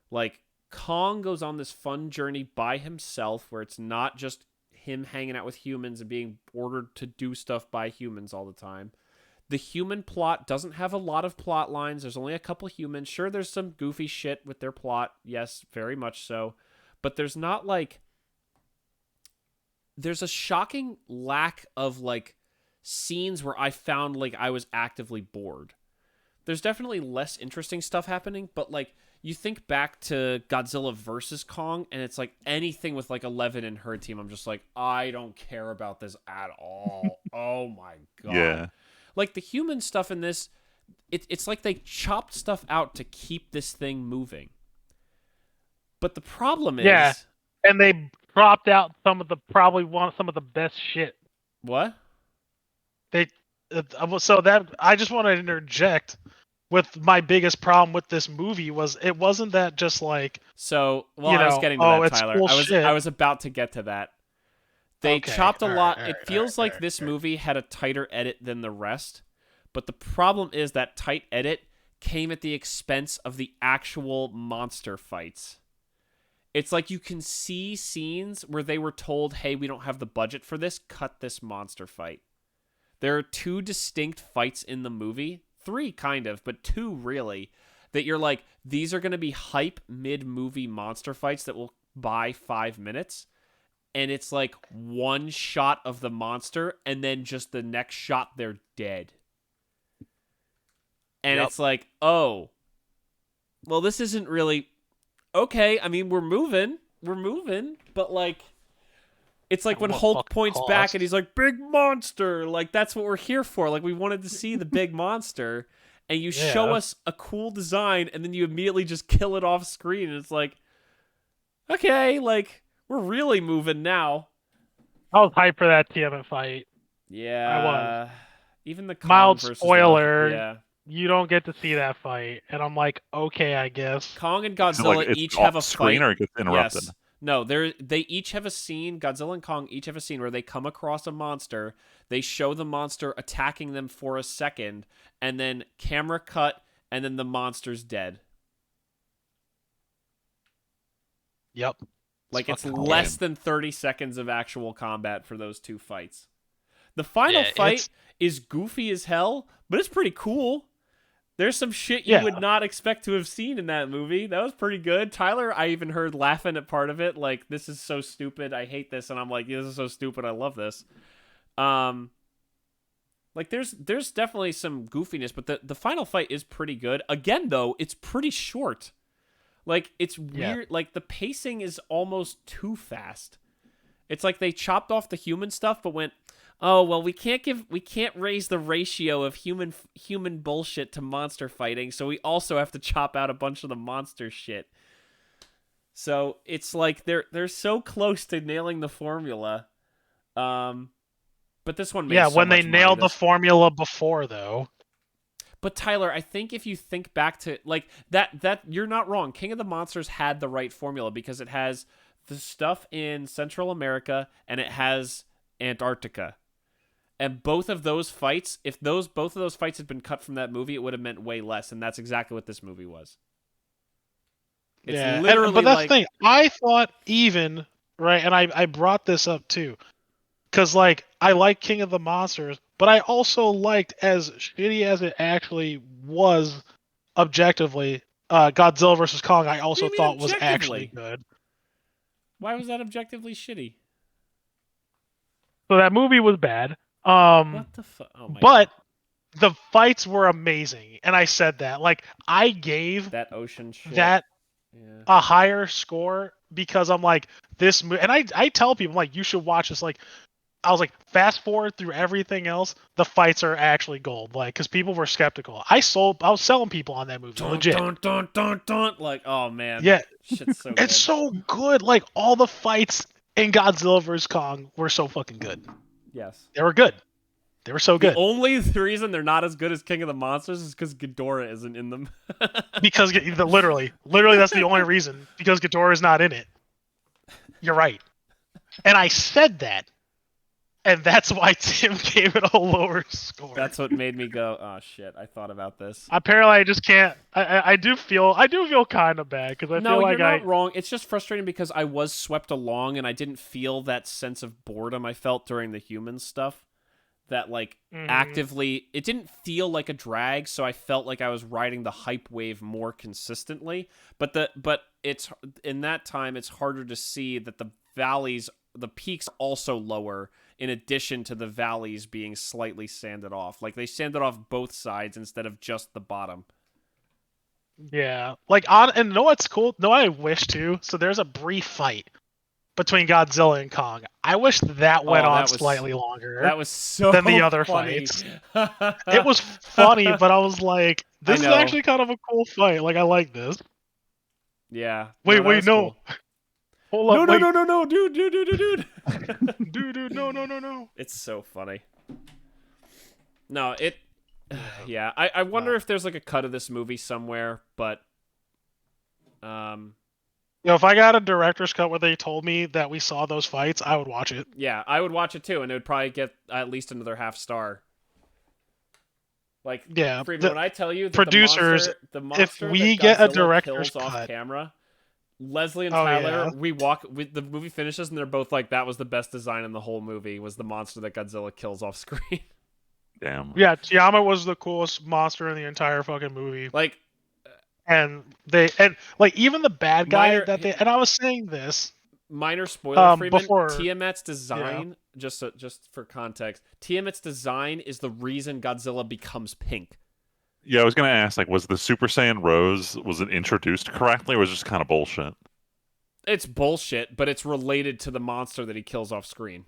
A: Like, Kong goes on this fun journey by himself where it's not just him hanging out with humans and being ordered to do stuff by humans all the time. The human plot doesn't have a lot of plot lines. There's only a couple humans. Sure, there's some goofy shit with their plot. Yes, very much so. But there's not like... There's a shocking lack of like scenes where I found like I was actively bored. There's definitely less interesting stuff happening, but like you think back to Godzilla versus Kong, and it's like anything with like 11 and her team, I'm just like, I don't care about this at all. Oh my god.
B: Yeah.
A: Like the human stuff in this, it's like they chopped stuff out to keep this thing moving. But the problem is...
C: Yeah, and they dropped out some of the best shit.
A: What?
C: So that I just want to interject with my biggest problem with this movie was it wasn't that just like
A: I was getting to that, Tyler.
C: Cool
A: I was about to get to that. They
C: Okay,
A: chopped a
C: all right,
A: lot.
C: all
A: It
C: right,
A: feels
C: all
A: like
C: right,
A: this
C: all right.
A: movie had a tighter edit than the rest, but the problem is that tight edit came at the expense of the actual monster fights. It's like you can see scenes where they were told, hey, we don't have the budget for this, cut this monster fight. There are two distinct fights in the movie, three kind of, but two really, that you're like, these are going to be hype mid-movie monster fights that will buy 5 minutes. And it's like one shot of the monster, and then just the next shot, they're dead. And
C: Yep.
A: it's like, oh, well, this isn't really okay. I mean, we're moving, but like, it's like
C: At
A: when
C: what
A: Hulk
C: fucking
A: points back
C: cost?
A: and he's like, big monster. Like, that's what we're here for. Like, we wanted to see the big monster, and you show
C: Yeah.
A: us a cool design, and then you immediately just kill it off screen. And it's like, okay, like, we're really moving now.
C: I was hyped for that Tiamat fight.
A: Yeah.
C: I was.
A: Even the Kong
C: Mild
A: versus
C: spoiler.
A: the yeah.
C: You don't get to see that fight, and I'm like, okay, I guess.
A: Kong and
B: Is it like
A: Godzilla
B: it's
A: each
B: off
A: have a
B: screen
A: fight.
B: or it gets interrupted?
A: Yes. No, they each have a scene. Godzilla and Kong each have a scene where they come across a monster. They show the monster attacking them for a second, and then camera cut, and then the monster's dead.
C: Yep.
A: Like, it's
C: fucking
A: less
B: lame.
A: than 30 seconds of actual combat for those two fights. The final
C: Yeah,
A: fight
C: it's-
A: is goofy as hell, but it's pretty cool. There's some shit you
C: Yeah.
A: would not expect to have seen in that movie. That was pretty good. Tyler, I even heard laughing at part of it, like, this is so stupid, I hate this, and I'm like, this is so stupid, I love this. Like, there's definitely some goofiness, but the final fight is pretty good. Again, though, it's pretty short. Like, it's weird.
C: Yeah.
A: Like, the pacing is almost too fast. It's like they chopped off the human stuff, but went, oh, well, we can't raise the ratio of human bullshit to monster fighting, so we also have to chop out a bunch of the monster shit. So it's like they're so close to nailing the formula. But this one makes
C: Yeah,
A: so
C: when they
A: much money.
C: nailed the
A: This-
C: formula before, though.
A: But Tyler, I think if you think back to like that you're not wrong. King of the Monsters had the right formula because it has the stuff in Central America and it has Antarctica. And both of those fights, if both of those fights had been cut from that movie, it would have meant way less, and that's exactly what this movie was. It's literally
C: but that's
A: like
C: the thing. I thought even, right, and I brought this up too. Because, like, I like King of the Monsters, but I also liked, as shitty as it actually was objectively, Godzilla vs. Kong, I also
A: do you mean
C: thought was actually
A: objectively?
C: good.
A: Why was that objectively shitty?
C: So that movie was bad.
A: What the fuck? Oh my
C: But
A: God.
C: the fights were amazing. And I said that. Like, I gave
A: That ocean shit.
C: that
A: Yeah.
C: a higher score because I'm like, this movie. And I tell people, like, you should watch this. Like, I was like, fast forward through everything else, the fights are actually gold. Like, because people were skeptical. I was selling people on that movie,
A: Dun,
C: legit.
A: dun, dun, dun, dun. Like, oh man.
C: Yeah,
A: Shit's so good.
C: it's so good. Like, all the fights in Godzilla vs. Kong were so fucking good.
A: Yes.
C: They were good. They were so good.
A: The only reason they're not as good as King of the Monsters is because Ghidorah isn't in them.
C: Because literally that's the only reason. Because Ghidorah is not in it. You're right. And I said that. And that's why Tim gave it a lower score.
A: That's what made me go, oh shit, I thought about this.
C: Apparently, I just can't. I do feel kind of bad because I
A: No,
C: feel like
A: you're not wrong. It's just frustrating because I was swept along and I didn't feel that sense of boredom I felt during the human stuff. That like actively, it didn't feel like a drag, so I felt like I was riding the hype wave more consistently. But it's in that time it's harder to see that the peaks also lower in addition to the valleys being slightly sanded off. Like they sanded off both sides instead of just the bottom.
C: Yeah, like and know what's cool? No, I wish too. So there's a brief fight between Godzilla and Kong. I wish that went on slightly longer.
A: That was so
C: than the other
A: funny.
C: fights. It was funny, but I was like, this is
A: know.
C: actually kind of a cool fight. Like, I like this.
A: Yeah.
C: Wait,
A: that was
C: no.
A: cool.
C: Hold up, wait.
A: No, dude.
C: Dude, no.
A: It's so funny. No, yeah. I wonder if there's like a cut of this movie somewhere, but
C: If I got a director's cut where they told me that we saw those fights, I would watch it.
A: Yeah, I would watch it too, and it would probably get at least another half star. Like,
C: Yeah,
A: Friedman, when I tell you that
C: producers,
A: the
C: if
A: monster
C: we
A: that
C: get a
A: Godzilla
C: director's
A: kills off
C: cut,
A: camera, Leslie and
C: Oh,
A: Tyler,
C: yeah.
A: the movie finishes, and they're both like, that was the best design in the whole movie, was the monster that Godzilla kills off screen.
B: Damn.
C: yeah, Tiamat was the coolest monster in the entire fucking movie.
A: Like,
C: And like even the bad guy and I was saying this
A: minor spoiler, Freeman.
C: before
A: Tiamat's design, just for context, Tiamat's design is the reason Godzilla becomes pink.
B: Yeah, I was gonna ask, like, was the Super Saiyan Rose, was it introduced correctly, or was it just kind of bullshit?
A: It's bullshit, but it's related to the monster that he kills off screen.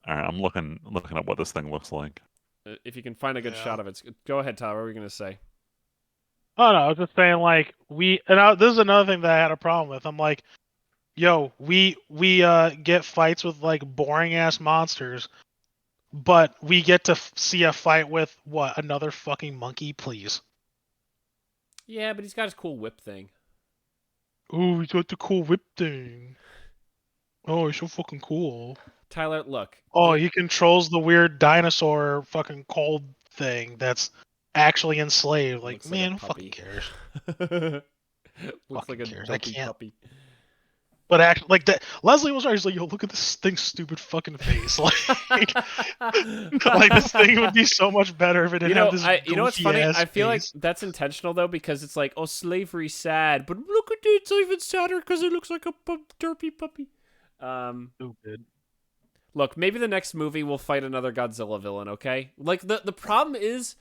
B: All right, I'm looking at what this thing looks like.
A: If you can find a good shot of it, go ahead, Tyler. What were you gonna say?
C: Oh no, I was just saying like this is another thing that I had a problem with. I'm like, yo, we get fights with like boring ass monsters, but we get to see a fight with what, another fucking monkey, please.
A: Yeah, but he's got his cool whip thing.
C: Oh, he's got the cool whip thing. Oh, he's so fucking cool.
A: Tyler, look.
C: Oh, he controls the weird dinosaur fucking cold thing that's actually enslaved. Like, man, who fucking cares?
A: Looks like a
C: cares?
A: dopey puppy.
C: But actually, like that, Leslie was right. He's like, "Yo, look at this thing's stupid fucking face." Like, like this thing would be so much better if it didn't have this.
A: You know what's funny? I feel like
C: face.
A: that's intentional though, because it's like, oh, slavery's sad, but look at it, it's even sadder because it looks like a derpy puppy.
C: Stupid.
A: Look, maybe the next movie will fight another Godzilla villain. Okay, like the problem is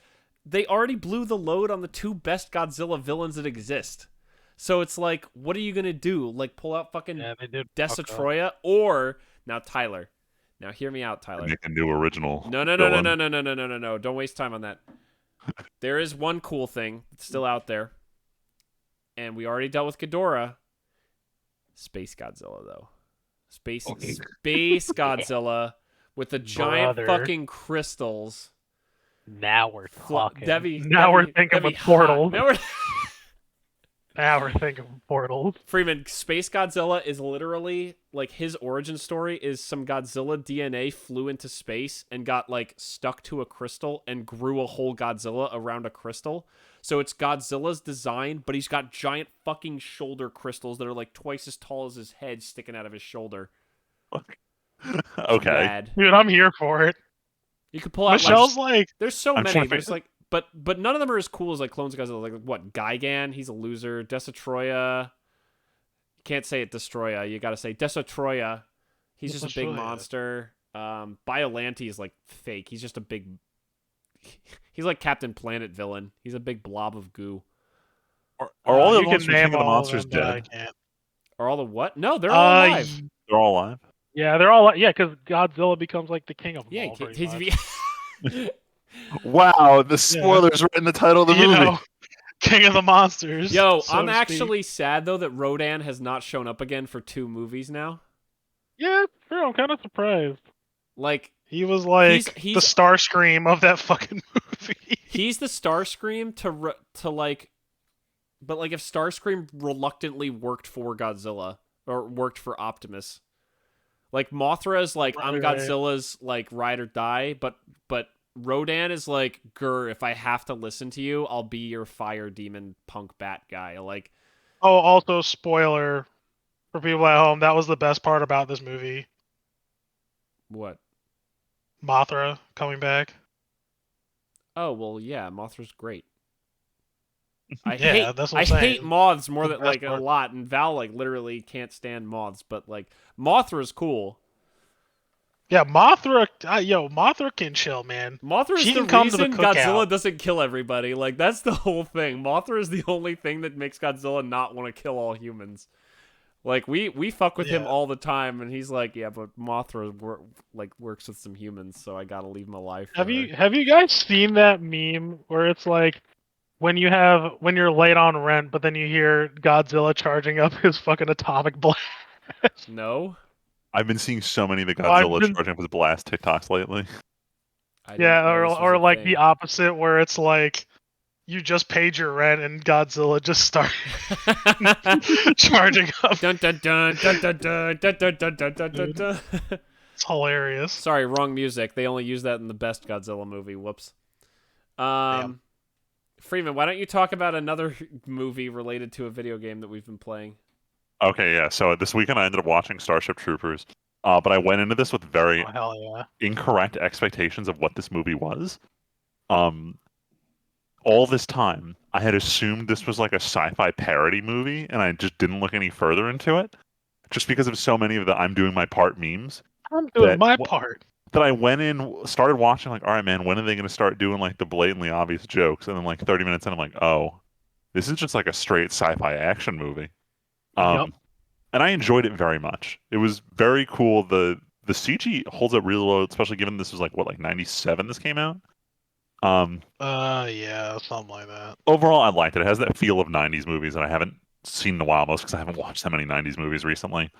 A: they already blew the load on the two best Godzilla villains that exist. So it's like, what are you gonna do? Like, pull out fucking Destroya, or now Tyler. Now hear me out, Tyler.
B: Make a new original.
A: No. Don't waste time on that. There is one cool thing that's still out there, and we already dealt with Ghidorah. Space Godzilla, though. Space Godzilla with the giant fucking crystals.
C: Now we're talking.
A: We're
C: thinking with portals. Now we're thinking portals.
A: Freeman, Space Godzilla is literally, like, his origin story is some Godzilla DNA flew into space and got, like, stuck to a crystal and grew a whole Godzilla around a crystal. So it's Godzilla's design, but he's got giant fucking shoulder crystals that are, like, twice as tall as his head sticking out of his shoulder.
B: Okay.
A: Bad.
C: Dude, I'm here for it.
A: You could pull out,
C: Michelle's like...
A: There's so many. There's, like... But none of them are as cool as like clones of Godzilla. Like what? Gigan, he's a loser. Desatroya, you can't say it Destroya. You gotta say Desatroya. He's just a big monster. Biollante is like fake. He's just a big. He's like Captain Planet villain. He's a big blob of goo.
B: Are all the ones from King of the Monsters dead?
A: Are all the what? No, they're all alive.
B: They're all alive.
C: Yeah, they're all because Godzilla becomes like the king of them all.
B: Wow, the spoilers are in the title of the movie.
C: King of the Monsters.
A: Yo, so I'm actually sad though that Rodan has not shown up again for 2 movies now.
C: Yeah, sure. I'm kind of surprised.
A: Like
C: he was like he's the Starscream of that fucking movie.
A: He's the Starscream to like, but like if Starscream reluctantly worked for Godzilla or worked for Optimus, like Mothra is like I'm Godzilla's like ride or die, but Rodan is like, grr, if I have to listen to you, I'll be your fire demon punk bat guy. Like,
C: oh, also spoiler for people at home, that was the best part about this movie.
A: What?
C: Mothra coming back.
A: Oh well, yeah, Mothra's great. I hate moths more than like a lot, and Val like literally can't stand moths, but like Mothra's cool.
C: Yeah, Mothra, Mothra can chill, man.
A: Mothra is the reason Godzilla doesn't kill everybody. Like, that's the whole thing. Mothra is the only thing that makes Godzilla not want to kill all humans. Like, we fuck with him all the time, and he's like, yeah, but Mothra works with some humans, so I gotta leave him alive.
C: Have you guys seen that meme where it's like when you're late on rent, but then you hear Godzilla charging up his fucking atomic blast?
A: No.
B: I've been seeing so many of the Godzilla charging up his blast TikToks lately.
C: Yeah, or like the opposite, where it's like, you just paid your rent and Godzilla just started charging up.
A: Dun dun dun dun dun dun dun dun dun dun dun dun dun.
C: It's hilarious.
A: Sorry, wrong music. They only use that in the best Godzilla movie. Whoops.
C: Damn.
A: Friedman, why don't you talk about another movie related to a video game that we've been playing?
B: Okay, yeah. So this weekend I ended up watching Starship Troopers, but I went into this with very
C: Oh, hell yeah.
B: incorrect expectations of what this movie was. All this time, I had assumed this was like a sci-fi parody movie, and I just didn't look any further into it, just because of so many of the "I'm doing my part" memes.
C: I'm doing my
B: Wh-
C: part.
B: That I went in, started watching, like, all right, man, when are they going to start doing like the blatantly obvious jokes? And then like 30 minutes in, I'm like, oh, this is just like a straight sci-fi action movie.
C: Yep.
B: And I enjoyed it very much. It was very cool. The CG holds up really well, especially given this was like what, like 97 this came out.
C: Yeah, something like that.
B: Overall, I liked it. It has that feel of 90s movies that I haven't seen in a while, most because I haven't watched that many 90s movies recently.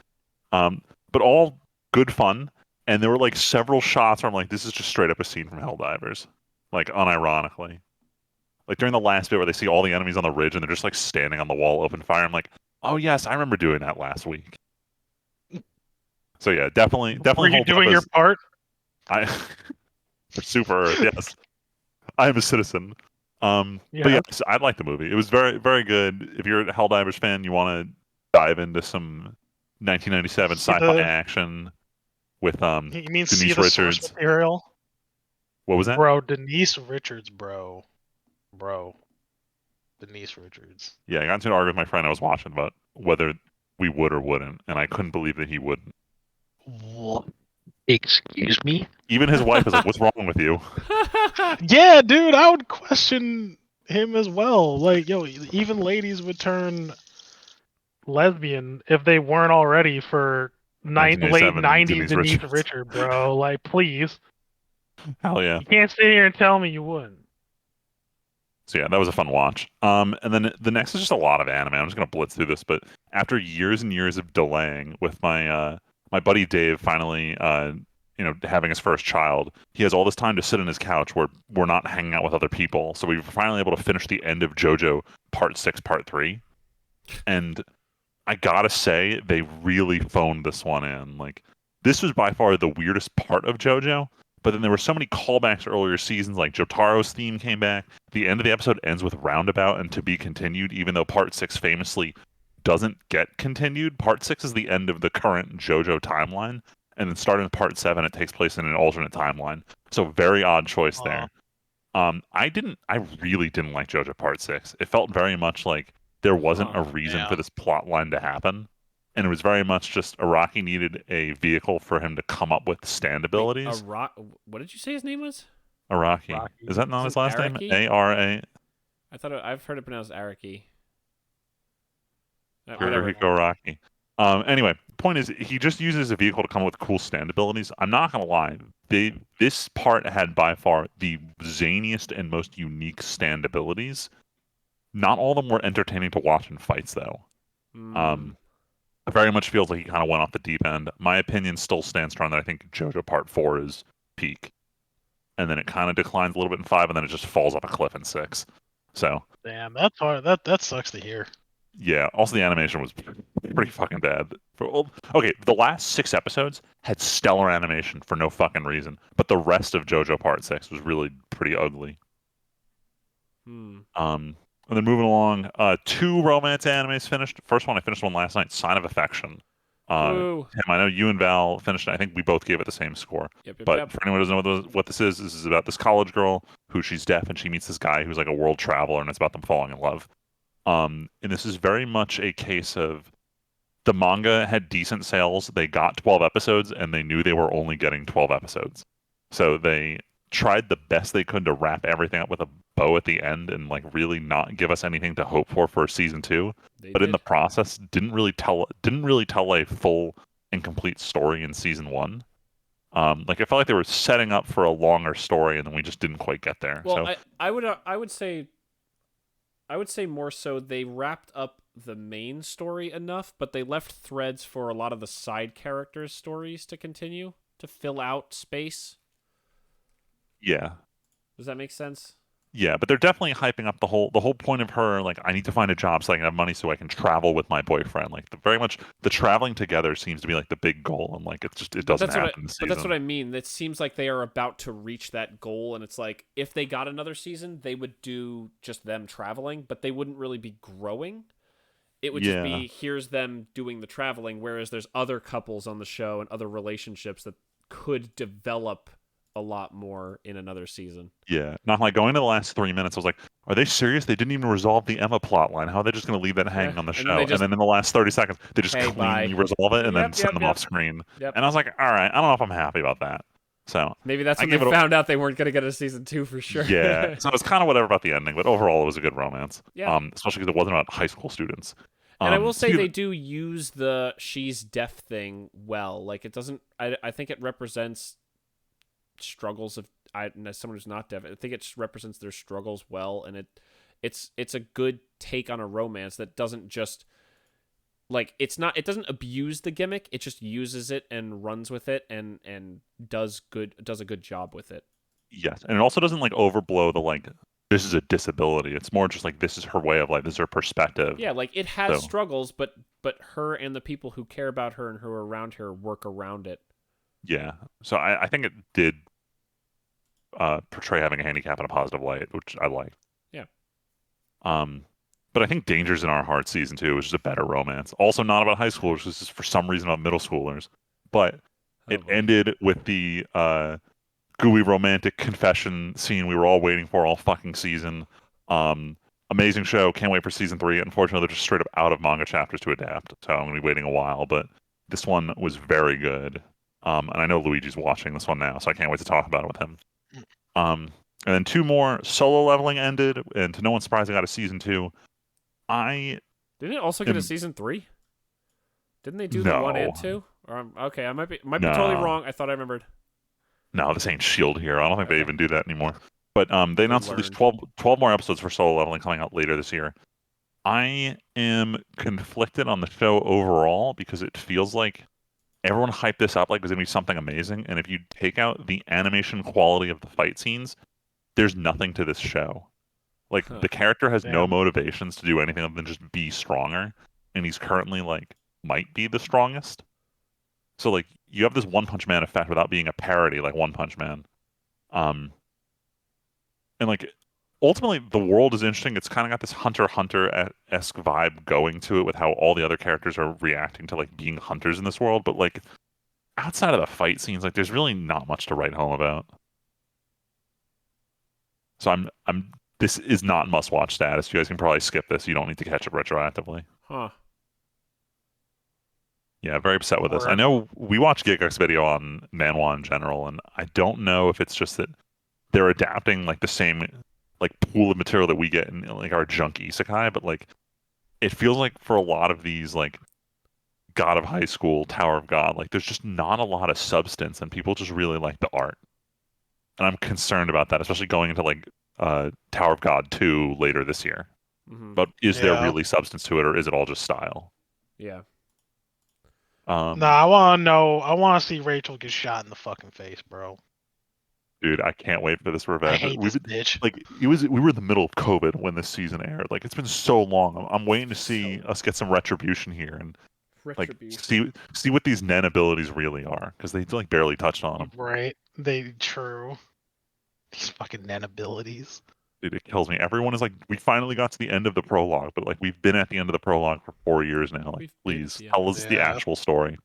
B: But all good fun. And there were like several shots where I'm like, this is just straight up a scene from Helldivers. Like, unironically. Like during the last bit where they see all the enemies on the ridge and they're just like standing on the wall, open fire. I'm like, oh yes, I remember doing that last week. So yeah, definitely
C: Were you
B: holds up
C: doing your
B: as
C: part?
B: I for Super Earth. Yes, I am a citizen. But
C: Yeah.
B: yes, I like the movie. It was very, very good. If you're a Helldivers fan, you want to dive into some 1997
C: See
B: sci-fi
C: the-
B: action with
C: You mean see
B: Denise
C: the source
B: Richards.
C: material?
B: What was that?
C: Bro, Denise Richards, bro. Denise Richards.
B: Yeah, I got into an argument with my friend I was watching about whether we would or wouldn't, and I couldn't believe that he wouldn't.
C: What? Excuse me?
B: Even his wife was like, "What's wrong with you?"
C: Yeah, dude, I would question him as well. Like, yo, even ladies would turn lesbian if they weren't already for late
B: 1987
C: '90s Denise
B: Richards.
C: Richard, bro. Like, please,
B: Hell yeah.
C: you can't sit here and tell me you wouldn't.
B: So yeah, that was a fun watch. And then the next is just a lot of anime. I'm just gonna blitz through this, but after years and years of delaying with my my buddy Dave finally having his first child, he has all this time to sit on his couch where we're not hanging out with other people. So we were finally able to finish the end of JoJo Part 6, Part 3. And I gotta say, they really phoned this one in. Like, this was by far the weirdest part of JoJo, but then there were so many callbacks to earlier seasons, like Jotaro's theme came back. The end of the episode ends with Roundabout and To Be Continued, even though Part 6 famously doesn't get continued. Part 6 is the end of the current JoJo timeline, and then starting with Part 7, it takes place in an alternate timeline. So very odd choice there. I really didn't like JoJo Part 6. It felt very much like there wasn't a reason for this plot line to happen. And it was very much just Araki needed a vehicle for him to come up with stand abilities.
A: What did you say his name was?
B: Araki. Is that not his last name?
A: Araki?
B: A-R-A?
A: I've heard it pronounced Araki.
B: Hirohiko Araki. Anyway, point is, he just uses a vehicle to come up with cool stand abilities. I'm not going to lie. This part had by far the zaniest and most unique stand abilities. Not all of them were entertaining to watch in fights, though. It very much feels like he kind of went off the deep end. My opinion still stands strong that I think JoJo Part 4 is peak. And then it kind of declines a little bit in 5, and then it just falls off a cliff in 6. So.
C: Damn, that's hard. That sucks to hear.
B: Yeah, also the animation was pretty fucking bad. Okay, the last 6 episodes had stellar animation for no fucking reason, but the rest of JoJo Part 6 was really pretty ugly. And then moving along, 2 romance animes finished. First one, I finished one last night, Sign of Affection. Tim, I know you and Val finished it. I think we both gave it the same score.
A: Yep,
B: but for anyone who doesn't know what this is about this college girl who she's deaf and she meets this guy who's like a world traveler, and it's about them falling in love. And this is very much a case of the manga had decent sales. They got 12 episodes, and they knew they were only getting 12 episodes. So they tried the best they could to wrap everything up with a bow at the end and like really not give us anything to hope for season 2. But in the process, didn't really tell a full and complete story in season 1. Like I felt like they were setting up for a longer story, and then we just didn't quite get there.
A: Well,
B: so
A: I would say more so they wrapped up the main story enough, but they left threads for a lot of the side characters' stories to continue to fill out space.
B: Yeah.
A: Does that make sense?
B: Yeah, but they're definitely hyping up the whole point of her, like, I need to find a job so I can have money so I can travel with my boyfriend. Like very much the traveling together seems to be like the big goal, and like it
A: But
B: doesn't
A: that's what
B: happen this
A: that's what
B: season.
A: I mean. It seems like they are about to reach that goal, and it's like if they got another season, they would do just them traveling, but they wouldn't really be growing. It would just
B: Yeah.
A: be here's them doing the traveling, whereas there's other couples on the show and other relationships that could develop a lot more in another season.
B: Yeah. Not like going to the last 3 minutes, I was like, are they serious? They didn't even resolve the Emma plot line. How are they just going to leave that
A: Yeah,
B: hanging on the
A: and then they
B: show? And
A: just
B: then in the last 30 seconds, they just
A: hey
B: cleanly
A: bye.
B: resolve it and then
A: Yep,
B: send
A: yep,
B: them off
A: yep,
B: screen.
A: yep.
B: And I was like, all right, I don't know if I'm happy about that. So
A: Maybe that's
B: I
A: when they
B: give it a
A: found out they weren't going to get a season 2 for sure.
B: yeah. So it was kind of whatever about the ending, but overall it was a good romance.
A: Yeah.
B: Especially because it wasn't about high school students.
A: And I will say
B: Speaking
A: they
B: of-
A: do use the she's deaf thing well. Like it doesn't. I think it represents struggles of as someone who's not deaf. I think it represents their struggles well, and it's a good take on a romance that doesn't just like it doesn't abuse the gimmick. It just uses it and runs with it and does a good job with it.
B: yes, and it also doesn't like overblow the like this is a disability. It's more just like this is her way of life. This is her perspective.
A: Yeah, like it has
B: So
A: struggles, but her and the people who care about her and who are around her work around it.
B: yeah, so I think it did portray having a handicap in a positive light, which I like.
A: Yeah.
B: Um, but I think Dangers in Our Hearts season 2 was just a better romance. Also not about high schoolers. This is for some reason about middle schoolers. But
A: Oh
B: it
A: boy.
B: ended with the gooey romantic confession scene we were all waiting for all fucking season. Amazing show. Can't wait for season 3. Unfortunately, they're just straight up out of manga chapters to adapt, so I'm gonna be waiting a while. But this one was very good. And I know Luigi's watching this one now, so I can't wait to talk about it with him. Um, and then 2 more. Solo Leveling ended, and to no one's surprise, I got a season 2. I
A: Didn't it also get a
B: am
A: season 3? Didn't they do the 1 and
B: no,
A: 2? Or okay, I might be totally
B: no,
A: wrong. I thought I remembered.
B: no. This ain't Shield Hero. I don't think they
A: Okay.
B: even do that anymore. But they
A: Good
B: announced at least
A: learned.
B: 12 more episodes for Solo Leveling coming out later this year. I am conflicted on the show overall because it feels like everyone hyped this up like it was gonna be something amazing, and if you take out the animation quality of the fight scenes, there's nothing to this show. Like
A: Huh.
B: the character has no
C: Damn.
B: motivations to do anything other than just be stronger, and he's currently like might be the strongest. So like you have this One Punch Man effect without being a parody like One Punch Man. Um, and like ultimately the world is interesting. It's kind of got this Hunter x Hunter-esque vibe going to it with how all the other characters are reacting to like being hunters in this world, but like outside of the fight scenes, like there's really not much to write home about. So I'm this is not must-watch status. You guys can probably skip this. You don't need to catch it retroactively.
A: Huh.
B: Yeah, very upset with this. I
C: Word.
B: know we watch Gigax video on manhwa in general, and I don't know if it's just that they're adapting like the same like pool of material that we get in like our junk isekai, but like it feels like for a lot of these like God of High School, Tower of God, like there's just not a lot of substance, and people just really like the art. And I'm concerned about that, especially going into like Tower of God 2 later this year.
A: Hmm.
B: But is there
C: Yeah.
B: really substance to it, or is it all just style?
A: Yeah.
C: Nah, I want to know. I want to see Rachel get shot in the fucking face, bro.
B: Dude, I can't wait for this
C: I
B: revenge.
C: hate
B: We've
C: this
B: been
C: bitch.
B: like we were in the middle of COVID when this season aired. Like it's been so long. I'm waiting to see
A: So
B: us get some retribution here and like
A: retribution.
B: see what these Nen abilities really are because they like barely touched on them.
C: Right? They true. These fucking Nen abilities.
B: Dude, it kills me. Everyone is like, we finally got to the end of the prologue, but like we've been at the end of the prologue for 4 years now. Like,
A: We've been at
B: please
A: the end
B: tell
A: of
B: us
A: it.
B: the
C: Yeah.
B: actual story.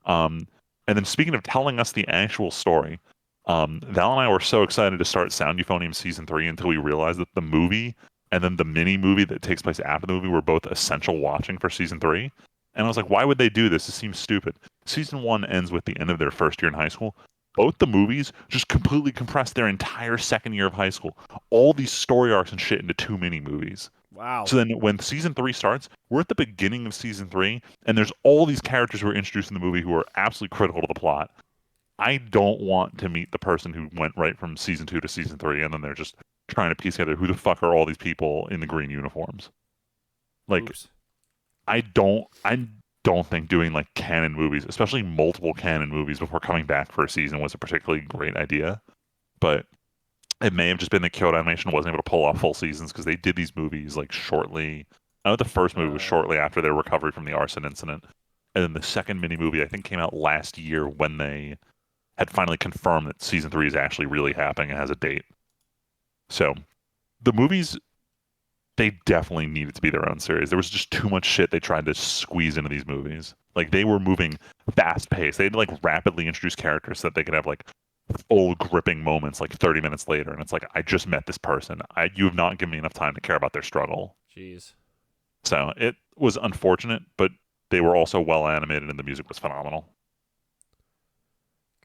B: And then speaking of telling us the actual story, Val and I were so excited to start Sound Euphonium season 3 until we realized that the movie and then the mini movie that takes place after the movie were both essential watching for season 3. And I was like, why would they do this? It seems stupid. Season 1 ends with the end of their first year in high school. Both the movies just completely compress their entire second year of high school. All these story arcs and shit into 2 mini movies.
A: Wow.
B: So then when season 3 starts, we're at the beginning of season 3, and there's all these characters who are introduced in the movie who are absolutely critical to the plot. I don't want to meet the person who went right from season 2 to season 3, and then they're just trying to piece together who the fuck are all these people in the green uniforms. Like,
A: Oops.
B: I don't think doing like canon movies, especially multiple canon movies before coming back for a season was a particularly great idea. But It may have just been that Kyoto Animation wasn't able to pull off full seasons because they did these movies like shortly. I know the first movie was shortly after their recovery from the arson incident, and then the second mini movie I think came out last year when they had finally confirmed that season 3 is actually really happening and has a date. So the movies, they definitely needed to be their own series. There was just too much shit they tried to squeeze into these movies. Like they were moving fast paced. They'd like rapidly introduce characters so that they could have like full gripping moments like 30 minutes later, and it's like, I just met this person. You have not given me enough time to care about their struggle.
A: Jeez.
B: So it was unfortunate, but they were also well animated and the music was phenomenal.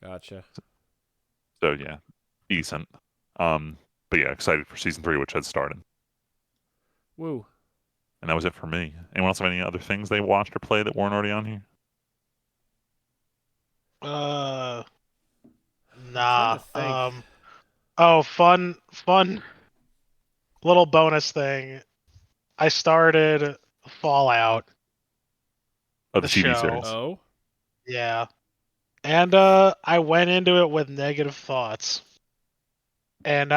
A: Gotcha.
B: So yeah, decent. But yeah, excited for season 3, which had started.
A: Woo.
B: And that was it for me. Anyone else have any other things they watched or played that weren't already on here?
C: Nah.
A: trying to think.
C: Oh, fun little bonus thing. I started Fallout,
B: Oh,
C: the
B: the TV
C: show.
B: series.
A: Oh.
C: Yeah. And I went into it with negative thoughts. And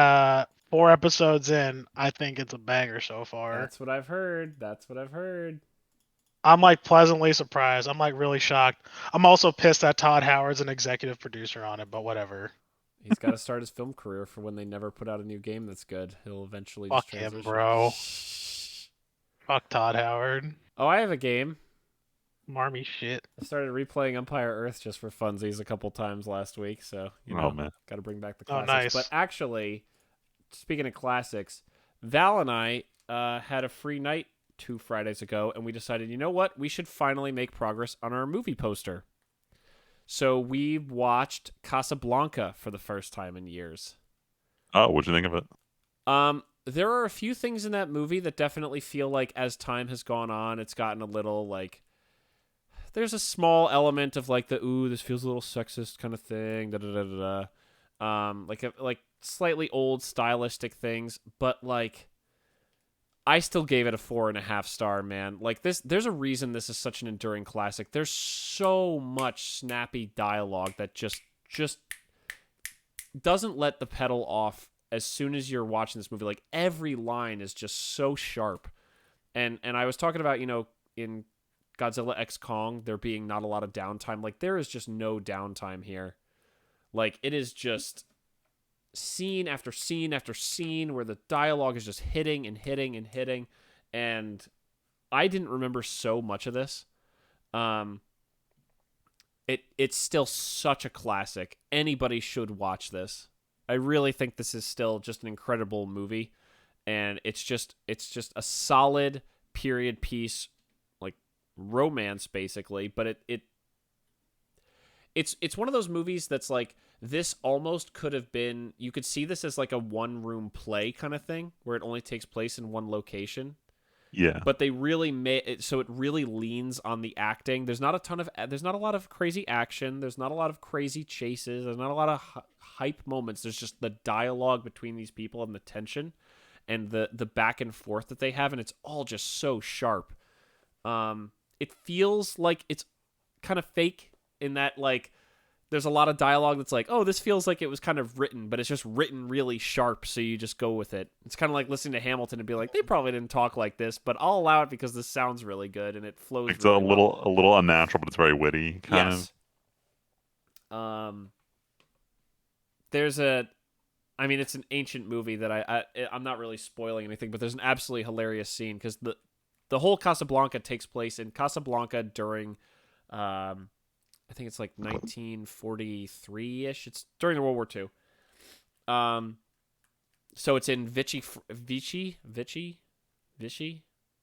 C: 4 episodes in, I think it's a banger so far.
A: That's what I've heard. That's what I've heard.
C: I'm like pleasantly surprised. I'm like really shocked. I'm also pissed that Todd Howard's an executive producer on it, but whatever.
A: He's got to start his film career for when they never put out a new game that's good. He'll eventually
C: Fuck
A: just
C: him,
A: transition.
C: bro. Fuck Todd Howard.
A: Oh, I have a game.
C: Marmy shit.
A: I started replaying Empire Earth just for funsies a couple times last week, so you know,
B: man.
A: got to bring back the
C: Oh,
A: classics.
C: nice.
A: But actually, speaking of classics, Val and I had a free night 2 Fridays ago, and we decided, you know what, we should finally make progress on our movie poster. So we watched Casablanca for the first time in years.
B: Oh, what'd you think of it?
A: There are a few things in that movie that definitely feel like as time has gone on, it's gotten a little like. There's a small element of like the ooh, this feels a little sexist kind of thing, da da da da da. Like slightly old stylistic things, but like I still gave it a 4.5 star, man. Like this, there's a reason this is such an enduring classic. There's so much snappy dialogue that just doesn't let the pedal off as soon as you're watching this movie. Like every line is just so sharp. And I was talking about, you know, in Godzilla X Kong, there being not a lot of downtime. Like there is just no downtime here. Like it is just scene after scene after scene where the dialogue is just hitting and hitting and hitting. And I didn't remember so much of this. It's still such a classic. Anybody should watch this. I really think this is still just an incredible movie, and it's just a solid period piece, like romance basically. But it's one of those movies that's like, this almost could have been. You could see this as like a one-room play kind of thing, where it only takes place in one location.
B: Yeah.
A: But they really made it so it really leans on the acting. There's not a lot of crazy action. There's not a lot of crazy chases. There's not a lot of hype moments. There's just the dialogue between these people and the tension and the back and forth that they have, and it's all just so sharp. It feels like it's kind of fake in that, like, there's a lot of dialogue that's like, oh, this feels like it was kind of written, but it's just written really sharp, so you just go with it. It's kind of like listening to Hamilton and be like, they probably didn't talk like this, but I'll allow it because this sounds really good and it flows
B: It's
A: really
B: a little unnatural, but it's very witty, kind
A: yes.
B: of.
A: It's an ancient movie that I'm not really spoiling anything, but there's an absolutely hilarious scene because the whole Casablanca takes place in Casablanca during, I think it's like 1943-ish. It's during the World War II. So it's in Vichy,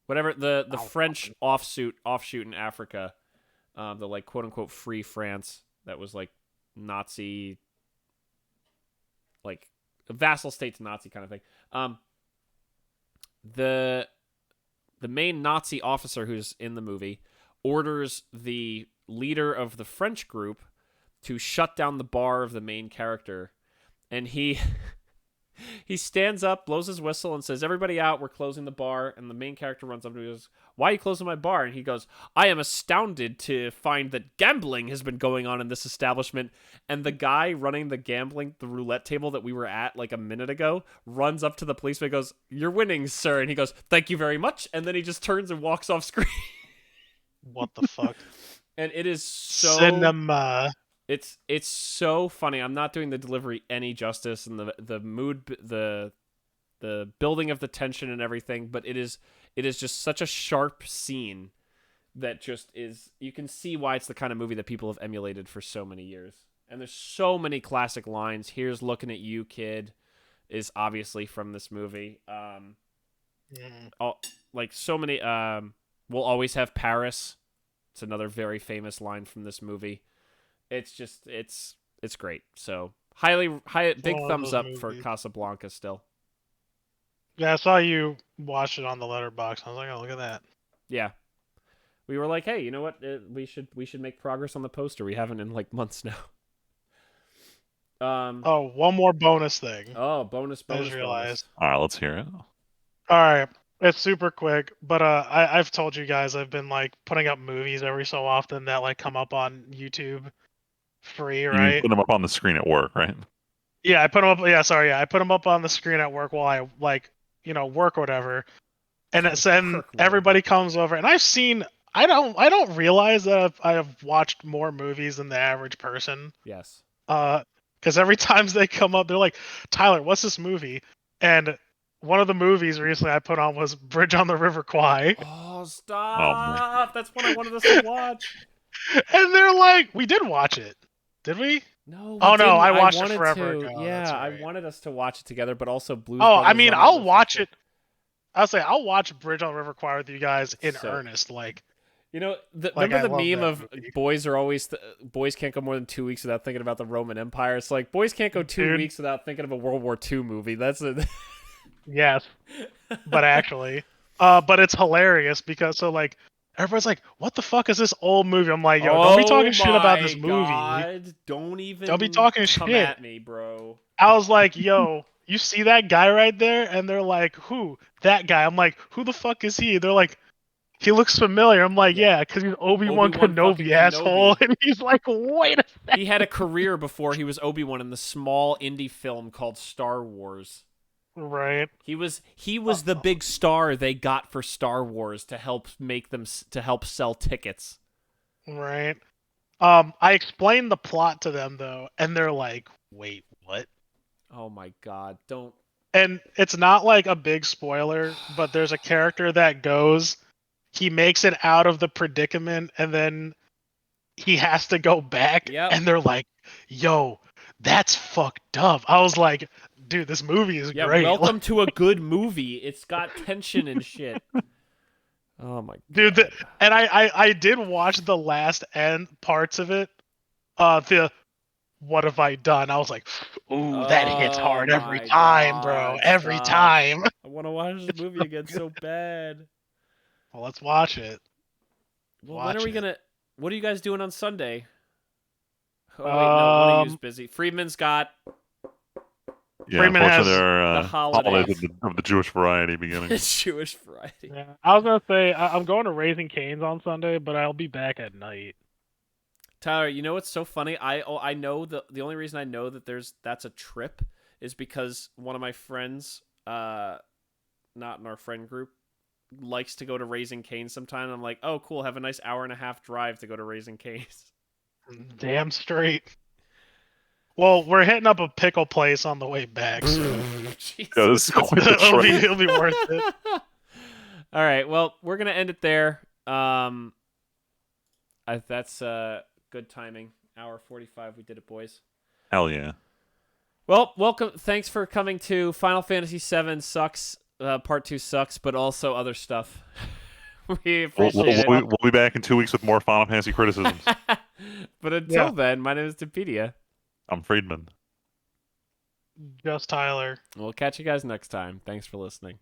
A: whatever, the French offshoot in Africa, the like quote unquote free France that was like Nazi, like a vassal state to Nazi kind of thing. The main Nazi officer who's in the movie orders the leader of the French group to shut down the bar of the main character, and he He stands up, blows his whistle, and says, "Everybody out, we're closing the bar." And the main character runs up to him and goes, "Why are you closing my bar?" And he goes, "I am astounded to find that gambling has been going on in this establishment." And the guy running the roulette table that we were at like a minute ago, runs up to the policeman and goes, "You're winning, sir." And he goes, "Thank you very much." And then he just turns and walks off screen.
C: What the fuck?
A: And it is so...
C: Cinema.
A: It's so funny. I'm not doing the delivery any justice, and the mood, the building of the tension and everything, but it is just such a sharp scene that just is. You can see why it's the kind of movie that people have emulated for so many years. And there's so many classic lines. "Here's looking at you, kid," is obviously from this movie. Like so many. "We'll always have Paris." It's another very famous line from this movie. It's just it's great. So big thumbs up for Casablanca still.
C: Yeah, I saw you watch it on the letterbox. I was like, oh, look at that.
A: Yeah, we were like, hey, you know what? We should make progress on the poster. We haven't in like months now.
C: Oh, one more bonus thing.
A: Oh, bonus.
C: I just realized.
B: All right, let's hear it.
C: All right, it's super quick, but I've told you guys I've been like putting up movies every so often that like come up on YouTube. Free, right?
B: You put them up on the screen at work, right?
C: Yeah, I put them up. Yeah, sorry. Yeah, I put them up on the screen at work while I work or whatever. And then everybody comes over, and I've seen. I don't realize that I have watched more movies than the average person.
A: Yes.
C: Because every time they come up, they're like, "Tyler, what's this movie?" And one of the movies recently I put on was Bridge on the River Kwai.
A: Oh, stop! That's what I wanted us to watch.
C: And they're like, "We did watch it, did we?"
A: No.
C: Oh no, I watched it forever ago.
A: Yeah,
C: right.
A: I wanted us to watch it together, but also Blues.
C: Oh,
A: Brothers
C: I mean,
A: on
C: I'll
A: it.
C: watch it. I'll say I'll watch Bridge on the River Kwai with you guys in earnest. Like,
A: you know,
C: like,
A: remember the meme
C: that
A: of
C: movie.
A: boys can't go more than 2 weeks without thinking about the Roman Empire. It's like boys can't go 2 weeks without thinking of a World War II movie. That's it.
C: Yes, but actually, but it's hilarious because like everybody's like, "What the fuck is this old movie?" I'm like, "Yo, don't be talking shit about this movie.
A: God. Don't be
C: talking
A: come
C: shit
A: at me, bro."
C: I was like, "Yo, you see that guy right there?" And they're like, "Who? That guy?" I'm like, "Who the fuck is he?" They're like, "He looks familiar." I'm like, "Yeah, because he's Obi-Wan Kenobi, asshole." And he's like, "Wait a second."
A: He had a career before he was Obi-Wan in the small indie film called Star Wars.
C: Right.
A: He was the big star they got for Star Wars to help sell tickets.
C: Right. I explained the plot to them though, and they're like, "Wait, what?"
A: Oh my god, don't.
C: And it's not like a big spoiler, but there's a character that he makes it out of the predicament, and then he has to go back, and they're like, "Yo, that's fucked up." I was like, "Dude, this movie is great."
A: Welcome to a good movie. It's got tension and shit. Oh my god.
C: Dude, and I did watch the last end parts of it. The "What have I done?" I was like, "Ooh, that hits hard every time, bro. Every time."
A: I want to watch this movie again so bad.
C: Well, let's watch it.
A: Well, when are we gonna? What are you guys doing on Sunday? Oh wait, no, one of you's busy. Friedman's got.
B: Yeah,
C: Friedman has
B: the
A: holidays
B: of the Jewish variety beginning.
A: Jewish variety.
C: Yeah, I was gonna say I'm going to Raising Cane's on Sunday, but I'll be back at night.
A: Tyler, you know what's so funny? I know the only reason I know that that's a trip is because one of my friends, not in our friend group, likes to go to Raising Cane's sometime. And I'm like, oh cool, have a nice hour-and-a-half drive to go to Raising Cane's.
C: Damn straight. Well, we're hitting up a pickle place on the way back, so
B: Yeah, this is quite the trip.
C: it'll be worth it.
A: All right, well, we're gonna end it there. That's good timing. Hour 45, we did it, boys.
B: Hell yeah.
A: Well, welcome. Thanks for coming to Final Fantasy VII Sucks. Part 2 sucks, but also other stuff. We appreciate it.
B: We'll be back in 2 weeks with more Final Fantasy criticisms.
A: But until then, my name is Timpedia.
B: I'm Friedman.
C: Just Tyler.
A: We'll catch you guys next time. Thanks for listening.